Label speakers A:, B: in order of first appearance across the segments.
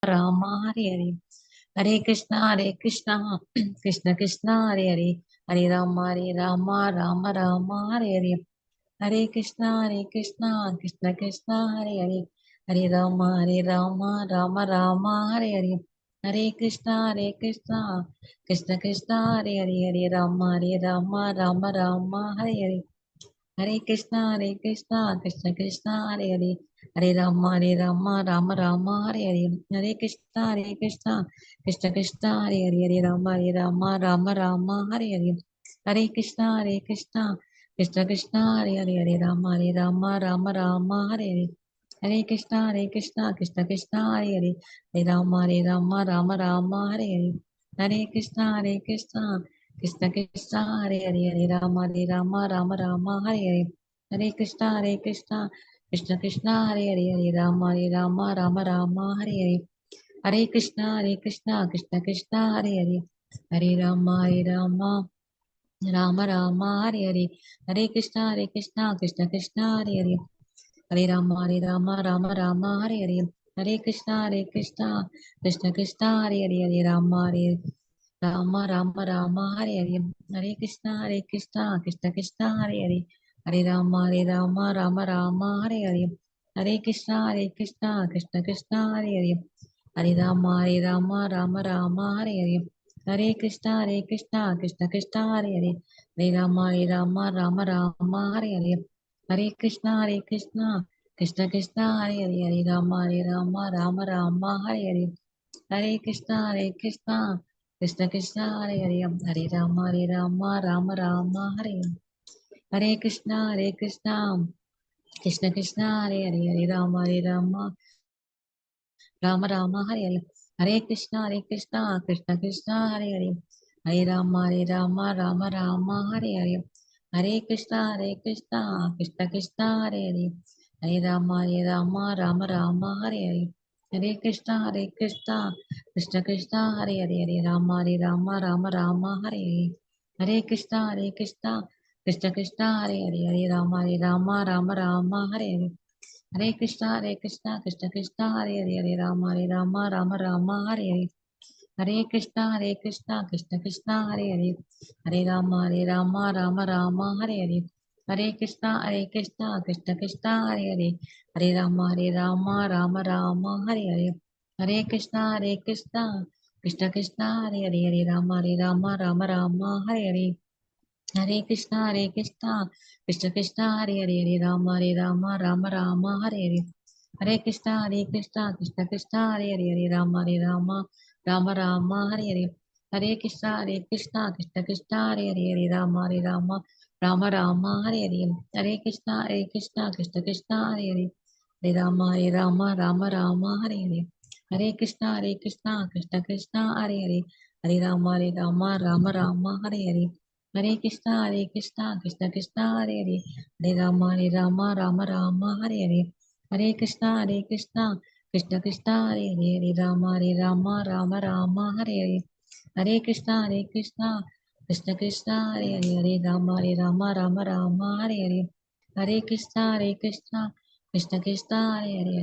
A: राम हरे हरे, हरे कृष्णा कृष्ण कृष्ण हरे हरे, हरे राम राम राम हरे हरे, हरे कृष्णा कृष्ण कृष्ण हरे हरे, हरे राम राम राम हरे हरे, हरे कृष्णा कृष्ण कृष्ण हरे हरे, हरे राम राम राम हरे हरे, हरे कृष्णा कृष्ण कृष्ण हरे हरे, हरे राम राम राम हरे हरे, हरे कृष्णा कृष्ण कृष्ण हरे हरे, हरे राम राम राम हरे हरे, हरे कृष्णा कृष्ण कृष्ण हरे हरे, हरे राम राम राम हरे हरे, हरे कृष्णा कृष्ण कृष्ण हरे हरे, हरे राम राम राम हरे हरे, हरे कृष्णा कृष्ण कृष्ण हरे हरे, हरे राम राम राम हरे हरे, हरे कृष्णा कृष्ण कृष्ण हरे हरे, हरे राम राम राम हरे हरे, हरे कृष्णा कृष्ण कृष्ण हरे हरे, हरे राम राम राम हरे हरे, हरे कृष्णा कृष्ण कृष्ण हरे हरे, हरे राम राम राम हरे हरे, हरे कृष्णा कृष्ण कृष्ण हरे हरे, हरे राम राम राम हरे हरे, हरे कृष्णा कृष्ण कृष्ण हरे हरे, हरे राम राम राम हरे हरे, हरे कृष्णा कृष्ण कृष्ण हरे हरे, हरे राम राम राम हरे हरे, हरे कृष्णा कृष्ण कृष्ण हरे हरे, हरे राम राम राम हरे हरे, हरे कृष्णा कृष्ण कृष्ण हरे हरे, हरे राम राम राम हरे हरे, हरे कृष्णा कृष्ण कृष्ण हरे हरे, हरे राम राम राम हरे हरे, हरे कृष्णा कृष्ण कृष्ण हरे हरे, हरे राम राम राम हरे हरे, हरे कृष्णा कृष्ण कृष्ण हरे हरे, हरे राम राम राम हरे हरे, हरे कृष्णा कृष्ण कृष्ण हरे हरे, हरे राम राम राम हरे हरे, हरे कृष्णा कृष्ण कृष्ण हरे हरे, हरे राम राम राम हरे हरे, हरे कृष्णा कृष्ण कृष्ण हरे हरे, हरे राम राम हरे हरे, हरे कृष्णा कृष्ण कृष्ण हरे हरे, हरे राम राम हरे हरे, हरे कृष्णा कृष्ण कृष्ण हरे हरे, हरे राम राम हरे हरे, हरे कृष्णा कृष्ण कृष्ण हरे हरे, हरे राम राम हरे हरे, हरे कृष्णा कृष्ण कृष्ण हरे हरे, हरे राम राम हरे हरे, हरे कृष्णा कृष्ण कृष्ण हरे हरे, हरे राम राम हरे हरे, हरे कृष्णा कृष्ण कृष्ण हरे हरे, हरे राम राम हरे हरे, हरे कृष्णा कृष्ण कृष्ण हरे हरे, हरे राम राम हरे हरे, हरे कृष्णा कृष्ण कृष्ण हरे हरे, हरे राम हरे हरे, हरे कृष्णा कृष्ण कृष्ण हरे हरे, हरे राम राम हरे हरे, हरे कृष्णा कृष्ण कृष्ण हरे हरे, हरे राम राम हरे हरे, हरे कृष्णा कृष्ण कृष्ण हरे हरे, हरे राम हरे हरे, हरे कृष्णा कृष्ण कृष्ण हरे हरे, हरे राम हरे हरे, हरे कृष्णा कृष्ण कृष्ण हरे हरे, हरे राम हरे हरे, हरे कृष्णा कृष्ण कृष्ण हरे हरे,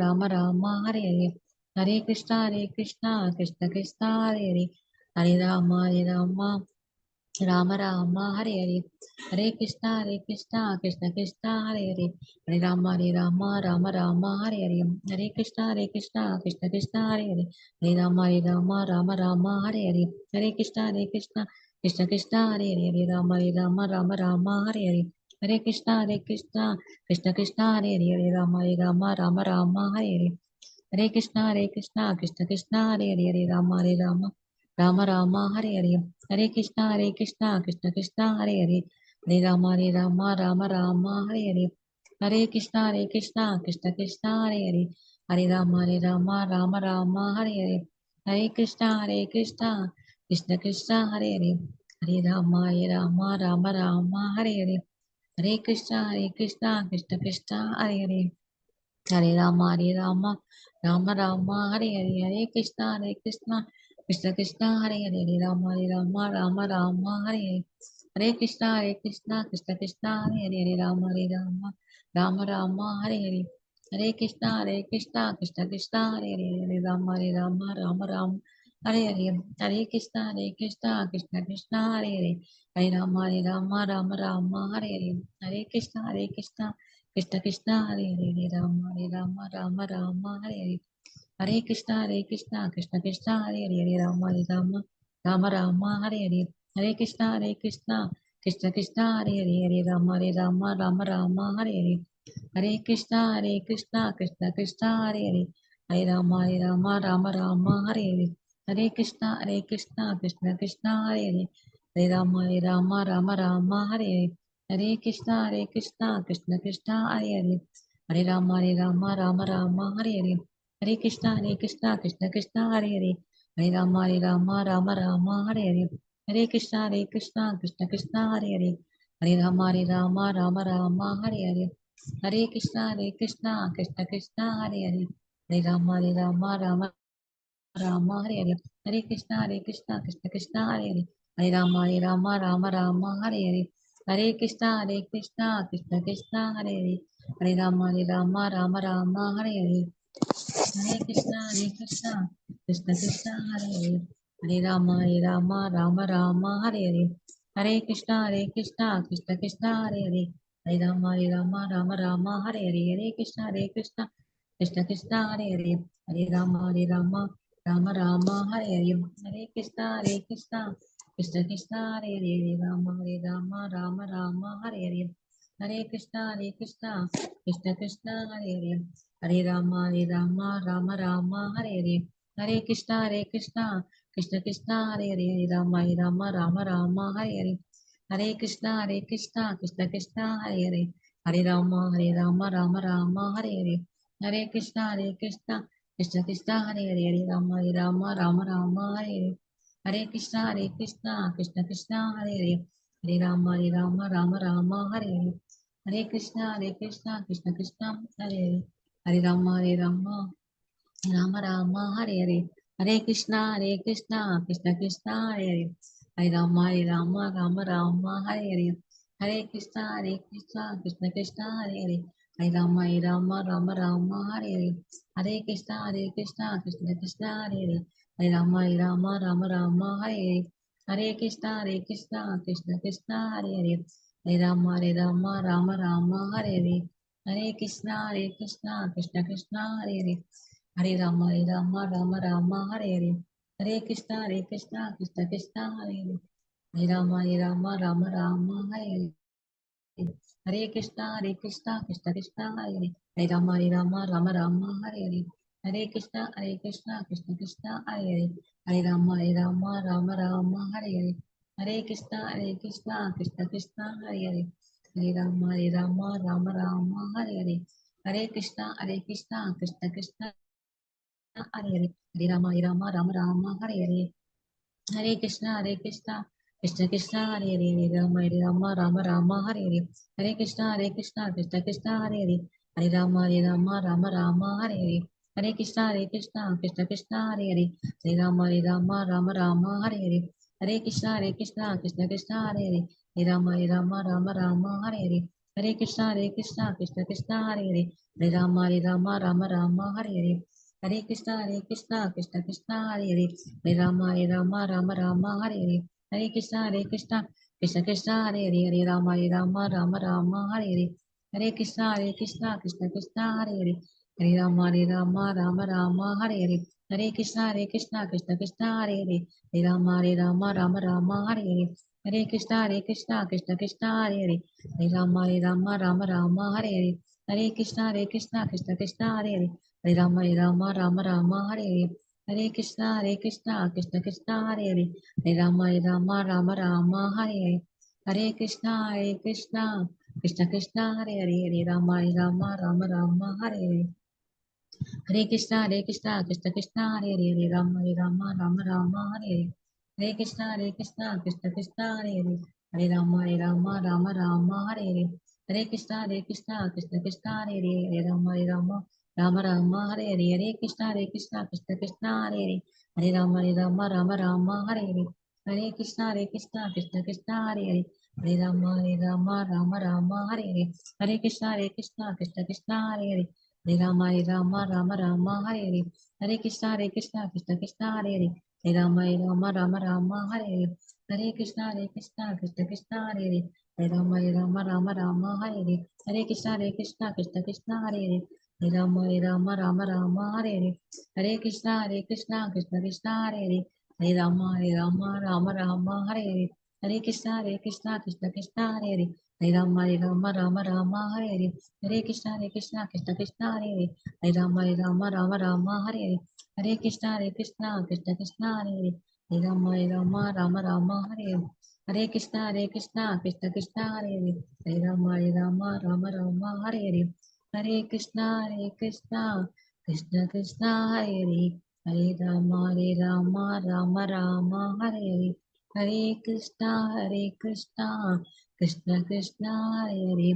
A: हरे राम राम हरे हरे, हरे कृष्णा कृष्ण कृष्ण हरे हरे, हरे राम राम हरे हरे, हरे कृष्णा कृष्ण कृष्ण हरे हरे, हरे राम राम हरे हरे, हरे कृष्णा कृष्ण कृष्ण हरे हरे, हरे राम राम हरे हरे, हरे कृष्णा कृष्ण कृष्ण हरे हरे, हरे राम राम हरे हरे, हरे कृष्णा कृष्ण कृष्ण हरे हरे, हरे राम राम हरे हरे, हरे कृष्णा कृष्ण कृष्ण हरे हरे, हरे राम हरे हरे, हरे कृष्णा कृष्ण कृष्ण हरे हरे, हरे राम हरे हरे, हरे कृष्णा कृष्ण कृष्ण हरे हरे, हरे राम हरे हरे, हरे कृष्णा कृष्ण कृष्ण हरे हरे, हरे राम हरे हरे, हरे कृष्णा कृष्ण कृष्ण हरे हरे, हरे राम राम हरे हरे, हरे कृष्णा कृष्ण कृष्ण हरे हरे, हरे Ram Ram Hare Hare, Hare Krishna, Krishna Krishna, Hare Hare, Hare Rama, Rama Rama, Hare Hare. Hare Krishna, Krishna Krishna, Hare Hare, Hare Rama, Rama Rama, Hare Hare. Hare Krishna, Krishna Krishna, Hare Hare, Hare Rama, Rama Rama, Hare Hare. Hare Krishna, Krishna Krishna, Hare Hare, Hare Rama, Rama Rama, Hare Hare. Hare Krishna, Krishna Krishna, Hare Hare, Hare Rama, Rama, Rama Rama, Hare Hare. Hare Krishna, Krishna Krishna, Hare Hare, Hare Rama, Rama Rama, Hare Hare. Hare Krishna, Krishna Krishna, Hare Hare, Hare Rama, Rama Rama, Hare Hare. Hare Krishna, Krishna Krishna, Hare Hare, Hare Rama, Rama Rama, Hare Hare. Hare Krishna, Krishna Krishna, Hare Hare, Hare Rama, Rama Rama, Hare Hare. Hare Krishna, Krishna Krishna, Hare Hare, Hare Rama, Rama Rama, Hare Hare. Hare Krishna, Krishna Krishna, Hare Hare, Hare Rama, Rama Rama, Hare Hare. Hare Krishna, Krishna Krishna, Hare Hare, Hare Rama, Rama Rama, Hare Hare. Hare Krishna, Krishna Krishna, Hare Hare, Hare Rama, Rama Rama, Hare Hare. Hare Krishna, Krishna Krishna, Hare Hare, Hare Rama, Rama Rama, Hare Hare. Hare Krishna, Krishna Krishna, Hare Hare, Hare Rama, Rama Rama, Hare Hare. Hare Krishna, Krishna Krishna, Hare Hare, Hare Rama, Rama Rama, Hare Hare. Hare Krishna, Krishna Krishna, Hare Hare, Hare Rama, Rama Rama, Hare Hare. Hare Krishna, Krishna Krishna, Hare Hare, Hare Rama, Rama Rama, Hare Hare. Hare Krishna, Krishna Krishna, Hare Hare, Hare Rama, Rama Rama, Hare Hare. Hare Krishna, Krishna Krishna, Hare Hare, Hare Rama, Rama Rama, Hare Hare. Hare Krishna, Krishna Krishna, Hare Hare, Hare Rama, Rama Rama, Hare Hare. Hare Krishna, Krishna Krishna, Hare Hare, Hare Rama, Rama Rama, Hare Hare. Hare Krishna, Krishna Krishna, Hare Hare, Hare Rama, Rama Rama, Hare Hare. Hare Krishna, Krishna Krishna, Hare Hare, Hare Rama, Rama Rama, Hare Hare. Hare Krishna, Krishna Krishna, Hare Hare, Hare Rama, Rama Rama, Hare Hare. Hare Krishna, Krishna Krishna, Hare Hare, Hare Rama, Rama Rama, Hare Hare. Hare Krishna, Krishna Krishna, Hare Hare, Hare Rama, Rama Rama, Hare Hare. Hare Krishna, Krishna Krishna, Hare Hare, Hare Rama, Rama Rama, Hare Hare. Hare Krishna, Krishna Krishna, Hare Hare, Hare Rama, Rama Rama, Hare Hare. Hare Krishna, Krishna Krishna, Hare Hare. Hare Rama, Rama Rama, Hare Hare. Hare Krishna, Krishna Krishna, Hare Hare. Hare Rama, Rama Rama, Hare Hare. Hare Krishna, Krishna Krishna, Hare Hare. Hare Rama, Rama Rama, Hare Hare. Hare Krishna, Krishna Krishna, Hare Hare. Hare Rama, Rama Rama, Hare Hare. Hare Krishna, Krishna Krishna, Hare Hare, Hare Rama, Rama Rama, Hare Hare, Hare Krishna, Krishna Krishna, Hare Hare, Hare Rama, Rama Rama, Hare Hare, Hare Krishna, Krishna Krishna, Hare Hare, Hare Rama, Rama Rama, Hare Hare, Hare Krishna, Krishna Krishna, Hare Hare, Hare Rama, Rama Rama, Hare Hare, Hare Krishna, Krishna Krishna, Hare Hare, Hare Rama, Rama Rama, Hare Hare, Hare Krishna, Krishna Krishna, Hare Hare, Hare Rama, Rama Hare Hare, Hare Krishna, Krishna Krishna, Hare Hare, Hare Rama, Rama Hare Hare, Hare Krishna, Krishna Krishna, Hare Hare, Hare Rama, Hare Hare, Hare Krishna, Krishna Krishna, Hare Hare, Hare Rama, Rama Hare Hare, Hare Krishna, Krishna Krishna, Hare Hare, Hare Rama, Hare Hare, Hare Krishna, Krishna Krishna, Hare Hare, Hare Rama, Hare Hare, Hare Krishna, Krishna Krishna, Hare Hare, Hare Rama, Hare Hare, Hare Krishna, Krishna Krishna, Hare Hare, Hare Rama, Hare Hare, Hare Krishna, Krishna Hare Hare, Hare Rama, Hare Hare, Hare Krishna, Krishna Krishna, Hare Hare, Hare Rama, Hare Hare, Hare Krishna, Krishna Krishna, Hare Hare, Hare Rama, Hare Hare, Hare Krishna, Krishna Krishna, Hare Hare, Hare Rama, Hare Hare, Hare Krishna, Krishna Krishna, Hare Hare, Hare Rama, Rama Rama, Hare Hare, Hare Krishna, Krishna Krishna, Hare Hare, Hare Rama Rama Rama Hare Hare, Hare Krishna Krishna Krishna Hare Hare, Hare Rama Rama Rama Hare Hare, Hare Krishna Krishna Krishna Hare Hare, Hare Rama Rama Hare Hare, Hare Krishna Krishna Hare Hare, Hare Rama Rama Hare Hare, Hare Krishna Krishna Hare Hare, Hare Rama Rama Hare Hare, Hare Krishna Krishna Hare Hare, Hare Rama Rama Hare Hare, Hare Krishna Krishna Hare Hare, Hare Rama Rama Hare Hare, Hare Krishna Krishna Hare Hare, Hare Rama Rama Hare Hare, Hare Krishna Krishna Hare Hare, Hare Rama Rama Hare Hare, Hare Krishna Krishna Hare Hare, Hare Rama Rama Hare Hare, Hare Krishna Krishna Krishna Hare Hare, Hare Rama Rama Hare Hare, Hare Krishna Krishna Krishna Hare Hare,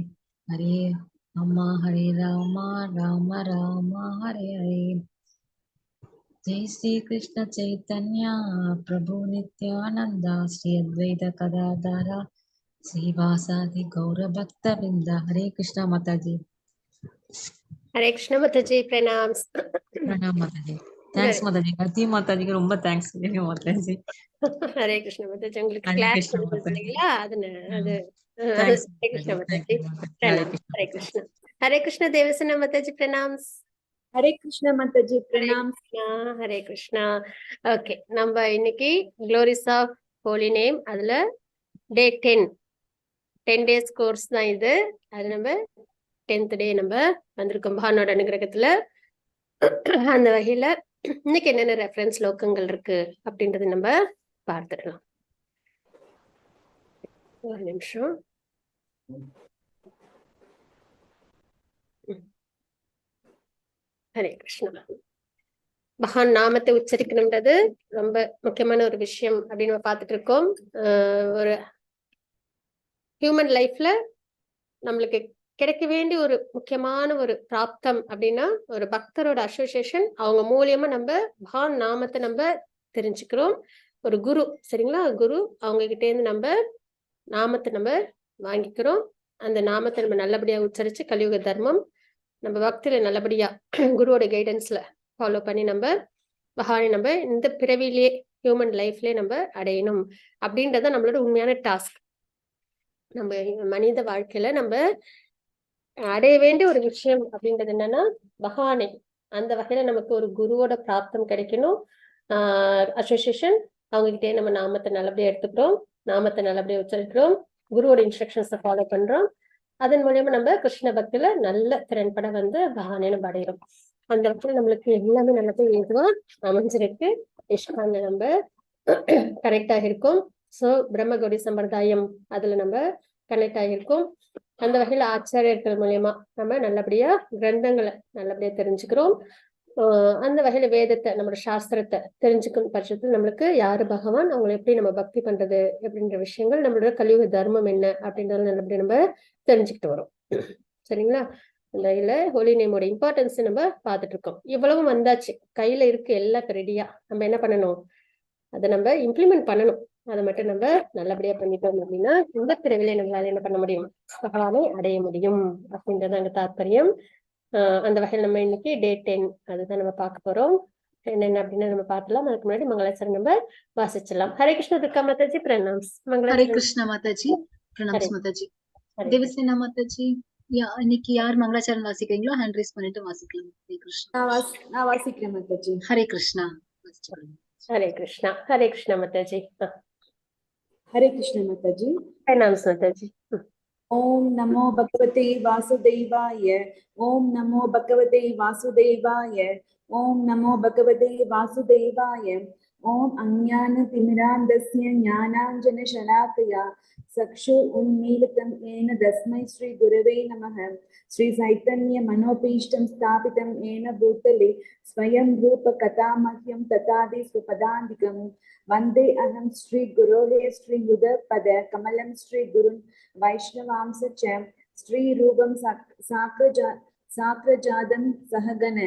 A: Hare Rama Rama Hare Hare. Jai Sri Krishna Chaitanya Prabhu Nityananda Sri Advaita Kadadara Sri Vasadi Gaura Bhakta Vrinda. Hare Krishna Mataji.
B: Hare Krishna Mataji, pranams.
A: Pranam Mataji. Thanks Mataji. Bhakti Mataji க்கு ரொம்ப thanks Mataji.
B: Hare Krishna Mataji, உங்களுக்கு
A: Hare
B: class
A: Krishna Mataji.
B: கொடுத்தீங்களா? அது
A: Thanks
B: Hare Krishna
A: Mataji.
B: Mataji.
A: Hare
B: Pranam.
A: Krishna.
B: Hare Krishna. Hare Krishna Devasana Mataji, pranams.
C: Hare Krishna Mataji, pranams.
B: Hare Krishna. Okay, நம்ம இன்னைக்கு Glories of Holy Name அதுல டே 10 days course தான் இது. அது நம்ம 10th day நம்ம வந்திருக்கோம் பகவானோட அனுகிரகத்துல. அந்த வகையில இன்னைக்கு என்னென்ன ரெஃபரன்ஸ் லோகங்கள் இருக்கு அப்படின்றது நம்ம பார்த்துடலாம். ஒரு நிமிஷம். ஹரே கிருஷ்ணா. பகவான் நாமத்தை உச்சரிக்கணும்ன்றது ரொம்ப முக்கியமான ஒரு விஷயம் அப்படின்னு நம்ம பார்த்துட்டு இருக்கோம். ஒரு ஹியூமன் லைஃப்ல நம்மளுக்கு கிடைக்க வேண்டிய ஒரு முக்கியமான ஒரு பிராப்தம் அப்படின்னா ஒரு பக்தரோட அசோசியேஷன், அவங்க மூலியமா நம்ம பகவான் நாமத்தை நம்ம தெரிஞ்சுக்கிறோம். ஒரு குரு, சரிங்களா, குரு அவங்க கிட்ட இருந்து நம்ம நாமத்தை நம்ம வாங்கிக்கிறோம். அந்த நாமத்தை நம்ம நல்லபடியா உச்சரிச்சு கலியுக தர்மம் நம்ம பக்தியில நல்லபடியா குருவோட கைடன்ஸ்ல ஃபாலோ பண்ணி நம்ம பகவானை நம்ம இந்த பிறவிலேயே ஹியூமன் லைஃப்லயே நம்ம அடையணும் அப்படின்றத நம்மளோட உண்மையான டாஸ்க். நம்ம மனித வாழ்க்கையில நம்ம அடைய வேண்டிய ஒரு விஷயம் அப்படின்றது என்னன்னா பகவானை. அந்த வகையில நமக்கு ஒரு குருவோட பிராப்தம் கிடைக்கணும். அசோசியேஷன் அவங்க கிட்டே நம்ம நாமத்தை நல்லபடியா எடுத்துக்கிறோம், நாமத்தை நல்லபடியா உச்சரிக்கிறோம், குருவோட இன்ஸ்ட்ரக்ஷன்ஸை ஃபாலோ பண்றோம். அதன் மூலியமா நம்ம கிருஷ்ண பக்தியில நல்ல திறன்பட வந்து பகவானை நம்ம அடையிறோம். அந்த இடத்துல நம்மளுக்கு எல்லாமே நல்லபடியா ஏதுவா அமைஞ்சிருக்கு. இஷ்கான்ல நம்ம கனெக்ட் ஆகிருக்கோம். ஸோ பிரம்மகௌடி சம்பிரதாயம் அதுல நம்ம கனெக்ட் ஆகியிருக்கோம். அந்த வகையில ஆச்சாரியர்கள் மூலியமா நம்ம நல்லபடியா கிரந்தங்களை நல்லபடியா தெரிஞ்சுக்கிறோம். அந்த வகையில வேதத்தை, நம்மளோட சாஸ்திரத்தை தெரிஞ்சுக்கும் பட்சத்தில் நம்மளுக்கு யாரு பகவான், அவங்களை எப்படி நம்ம பக்தி பண்றது அப்படின்ற விஷயங்கள், நம்மளோட கலியுக தர்மம் என்ன அப்படின்றது நல்லபடியா நம்ம தெரிஞ்சுக்கிட்டு வரோம். சரிங்களா? அந்த இதுல ஹோலி நேமோட இம்பார்ட்டன்ஸ் நம்ம பார்த்துட்டு இருக்கோம். இவ்வளவும் வந்தாச்சு, கையில இருக்கு எல்லாம் ரெடியா. நம்ம என்ன பண்ணணும்? அதை நம்ம இம்ப்ளிமெண்ட் பண்ணணும். அதை மட்டும் நம்ம நல்லபடியா பண்ணிட்டோம் அப்படின்னா இந்த பிறவிலே நம்மளால என்ன பண்ண முடியும்? பகவானை அடைய முடியும் அப்படின்றது அங்க தாற்பயம். அந்த வகையில் நம்ம இன்னைக்கு டே 10 அதுதான் நம்ம பார்க்க போறோம். என்னென்ன அப்படின்னு நம்ம பார்க்கலாம். அதுக்கு முன்னாடி மங்களாச்சரம் நம்ம வாசிச்சிடலாம். ஹரே கிருஷ்ண துர்கா மாதாஜி, பிரணாம்ஸ்.
C: ஹரே கிருஷ்ண மாதாஜி, பிரணாம்ஸ் மாதாஜி. தேவசேனா மாதாஜி, இன்னைக்கு யார் மங்களாச்சரம் வாசிக்கிறீங்களோ ஹேண்ட் ரைஸ் பண்ணிட்டு வாசிக்கலாம். ஹரே கிருஷ்ணா. நான் வாசிக்கிறேன் மாதாஜி. ஹரே கிருஷ்ணா.
B: ஹரே கிருஷ்ணா. ஹரே கிருஷ்ணா மாதாஜி.
C: ஹரே கிருஷ்ண மாதாஜி,
B: பிரணாம்ஸ் மாதாஜி.
C: ஓம் நமோ பகவதே வாசுதேவாய, ஓம் நமோ பகவதே வாசுதேவாய, ஓம் நமோ பகவதே வாசுதேவாய, ஓம் அஞ்ஞான திமிராந்தஸ்ய ஞானாஞ்சன ஷலாக்கயா சக்ஷு உன்மீலிதம் ஏன தஸ்மை ஸ்ரீ குரவே நமः. ஸ்ரீ சைத்தன்ய மனோபீஷ்டம் ஸ்தாபிதம் ஏன பூதலே ஸ்வயம் ரூப கதாமஹ்யம் ததாதி ஸ்வபதாந்திகம் வந்தே அகம் ஸ்ரீ குரோஹே ஸ்ரீ யுத பத கமலம் ஸ்ரீ குருன் வைஷ்ணவாம்ச ச ஸ்ரீ ரூபம் சாக்ரஜாதம் சஹகன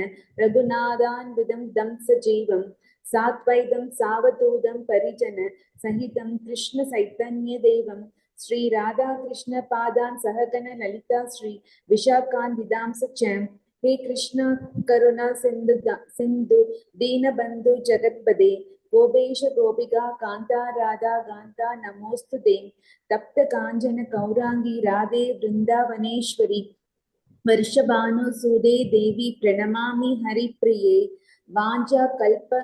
C: ரகுநாதான்விதம் தம் சஜீவம் சாத்வைதம் சாவதூதம் பரிஜன சகிதம் கிருஷ்ண சைத்தன்ய தேவம் Sri Radha Krishna Padan Sahagana Lalita Sri Vishakan Vidamsa Cham He Krishna Karuna Sindhu Dina Bandhu Jagatpade Gobesha Gopika Kanta Radha Ganta Namostude Tapta Kanjana Kaurangi Radhe Vrindavaneshwari Varshabhanu Sude Devi Pranamami Hari Priye Vanja Kalpa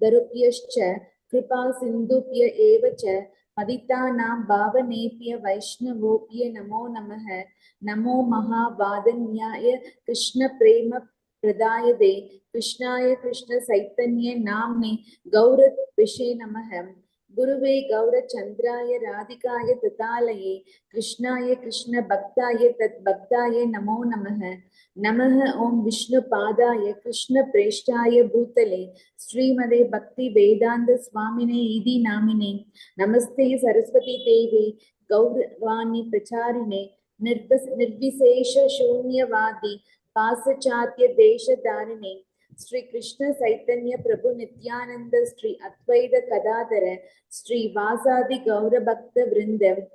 C: Darupyascha Kripa Sindhupya Evacha Paditanam Bhavanepya Vaishnavopya Namo Namaha Namo Mahavadanyaya Krishna Prema Pradayade Krishnaya Krishna Saitanya Namne Gaurat Vishe Namaha Guruve Gaura Chandraya Radhikaya Tatalaye Krishnaya Krishna Bhaktaya Tat Bhaktaya Namo Namaha Namaha Om Vishnu Padaya Krishna Preshtaya Bhutale Srimade Bhakti Vedanta Swamine Idi Namine Namaste Saraswati Devi Gauravani Pracharine Nirvisesha Shunyavadi Pasachatya Desha Dharine Sri Krishna Saitanya Prabhu Nityananda Sri Advaita Kadadara Sri Vasadi Gaura Bhakta Vrindam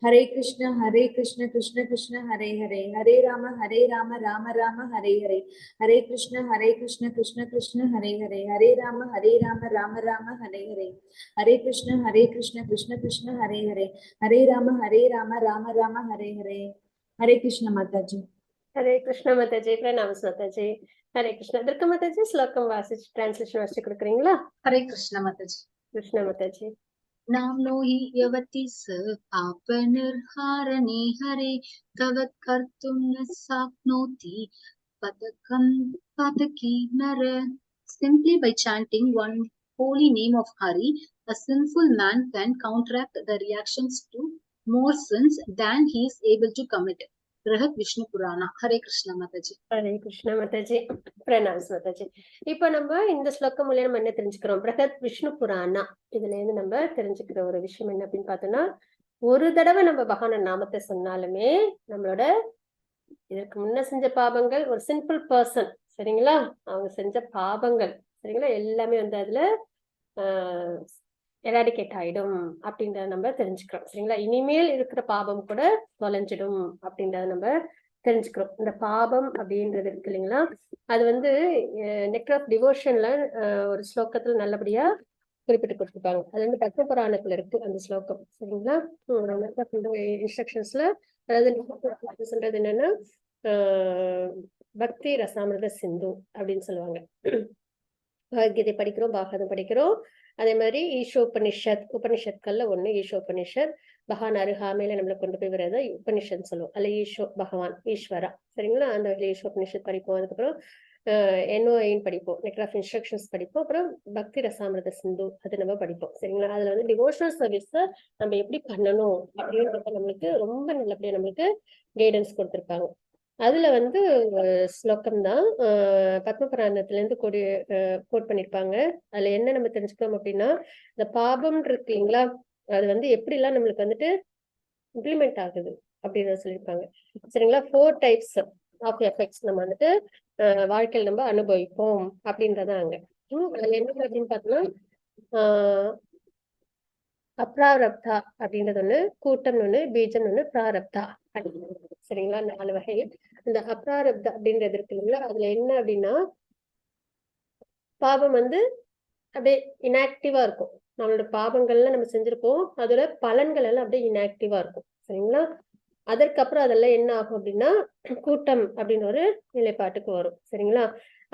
C: Hare Krishna Krishna Krishna Hare Hare Hare Rama Rama Rama Hare Hare Hare Krishna Krishna Krishna Hare Hare Hare Rama Rama Rama Hare Hare Hare Krishna Krishna Krishna Hare Hare Hare Rama Rama Rama Hare Hare Hare Krishna Mataji
B: Hare Krishna Mataji, Pranams Mataji. Hare Krishna. Durga Mataji, Slokam Vasich, translation vachu kudukreengalaa?
D: Hare Krishna Mataji.
B: Krishna Mataji.
D: नामनो हि यवति स आपनिर्हारणे हरे तवत् कर्तुं न शक्नोति pataki nara. Simply by chanting one holy name of Hari, a sinful man can counteract the reactions to more sins than he is able to commit. Rahat Vishnu Purana. Hare Krishna Mataji.
B: Hare Krishna Mataji. Pranams Mataji. இப்போ நம்ம இந்த ஸ்லோகம் மூலம் நம்ம என்ன தெரிஞ்சுக்கிறோம்? பிரகத் விஷ்ணு புராணா இதுல இருந்து நம்ம தெரிஞ்சுக்கிற ஒரு விஷயம் என்ன அப்படின்னு பார்த்தோம்னா, ஒரு தடவை நம்ம பகவான நாமத்தை சொன்னாலுமே நம்மளோட இதற்கு முன்ன செஞ்ச பாபங்கள், ஒரு சிம்பிள் பர்சன் சரிங்களா, அவங்க செஞ்ச பாபங்கள் சரிங்களா எல்லாமே வந்து அதுல எராடிகேட் ஆயிடும் அப்படின்றத நம்ம தெரிஞ்சுக்கிறோம் சரிங்களா. இனிமேல் இருக்கிற பாபம் கூட தொலைஞ்சிடும் அப்படின்றத நம்ம தெரிஞ்சுக்கிறோம். இந்த பாபம் அப்படின்றது இருக்கு இல்லைங்களா, அது வந்து நெக்டர் ஆஃப் டிவோஷன்ல ஒரு ஸ்லோகத்துல நல்லபடியா குறிப்பிட்டு கொடுத்துருப்பாங்க. அது வந்து பத்ம புராணத்துல இருக்கு அந்த ஸ்லோகம் சரிங்களா. இன்ஸ்ட்ரக்ஷன்ஸ்ல அதாவது சொல்றது என்னன்னா பக்தி ரசாமிரத சிந்து அப்படின்னு சொல்லுவாங்க. பகவத்கீதை படிக்கிறோம், பாகவதம் படிக்கிறோம். அதே மாதிரி உபனிஷத்கள்ல ஒண்ணு ஈஷோபனிஷத், பகவான் அருகாமையில நம்மளை கொண்டு போய் வர்றத உபனிஷத் சொல்லுவோம். அல்ல பகவான் ஈஸ்வரா சரிங்களா. அந்த வகையில ஈஷோபனிஷத் படிப்போம். அதுக்கப்புறம் NOIன்னு படிப்போம், நெக்டர் ஆஃப் இன்ஸ்ட்ரக்ஷன்ஸ் படிப்போம். அப்புறம் பக்தி ரசாமிரத சிந்து அது நம்ம படிப்போம் சரிங்களா. அதுல வந்து டிவோஷனல் சர்வீஸ் நம்ம எப்படி பண்ணணும் அப்படின்றத நம்மளுக்கு ரொம்ப நல்லபடியா நம்மளுக்கு கைடன்ஸ் கொடுத்துருப்பாங்க. அதுல வந்து ஸ்லோகம் தான் பத்ம புராணத்துல இருந்து கோட் பண்ணிருப்பாங்க. அதுல என்ன நம்ம தெரிஞ்சுக்கிறோம் அப்படின்னா, இந்த பாபம் இருக்கு இல்லைங்களா, அது வந்து எப்படி எல்லாம் நம்மளுக்கு வந்துட்டு இம்ப்ளிமெண்ட் ஆகுது அப்படின்னு சொல்லியிருப்பாங்க சரிங்களா. 4 டைப்ஸ் ஆஃப் எஃபெக்ட்ஸ் நம்ம வந்துட்டு வாழ்க்கையில் நம்ம அனுபவிப்போம் அப்படின்றதாங்க. அதுல என்ன அப்படின்னு பார்த்தோம்னா அப்ராரப்தா அப்படின்றது ஒண்ணு, கூட்டம் ஒண்ணு, பீஜம் ஒண்ணு, பிராரப்தா அப்படின்றது சரிங்களா. 4 வகை. இந்த அப்ராரப்தா அப்படின்றது இருக்கு இல்லைங்களா, அதுல என்ன அப்படின்னா பாபம் வந்து அப்படியே இன்ஆக்டிவா இருக்கும். நம்மளோட பாபங்கள்லாம் நம்ம செஞ்சிருப்போம், அதோட பலன்கள் எல்லாம் அப்படியே இன்ஆக்டிவா இருக்கும் சரிங்களா. அதற்கப்புறம் அதெல்லாம் என்ன ஆகும் அப்படின்னா கூட்டம் அப்படின்னு ஒரு நிலைப்பாட்டுக்கு வரும் சரிங்களா.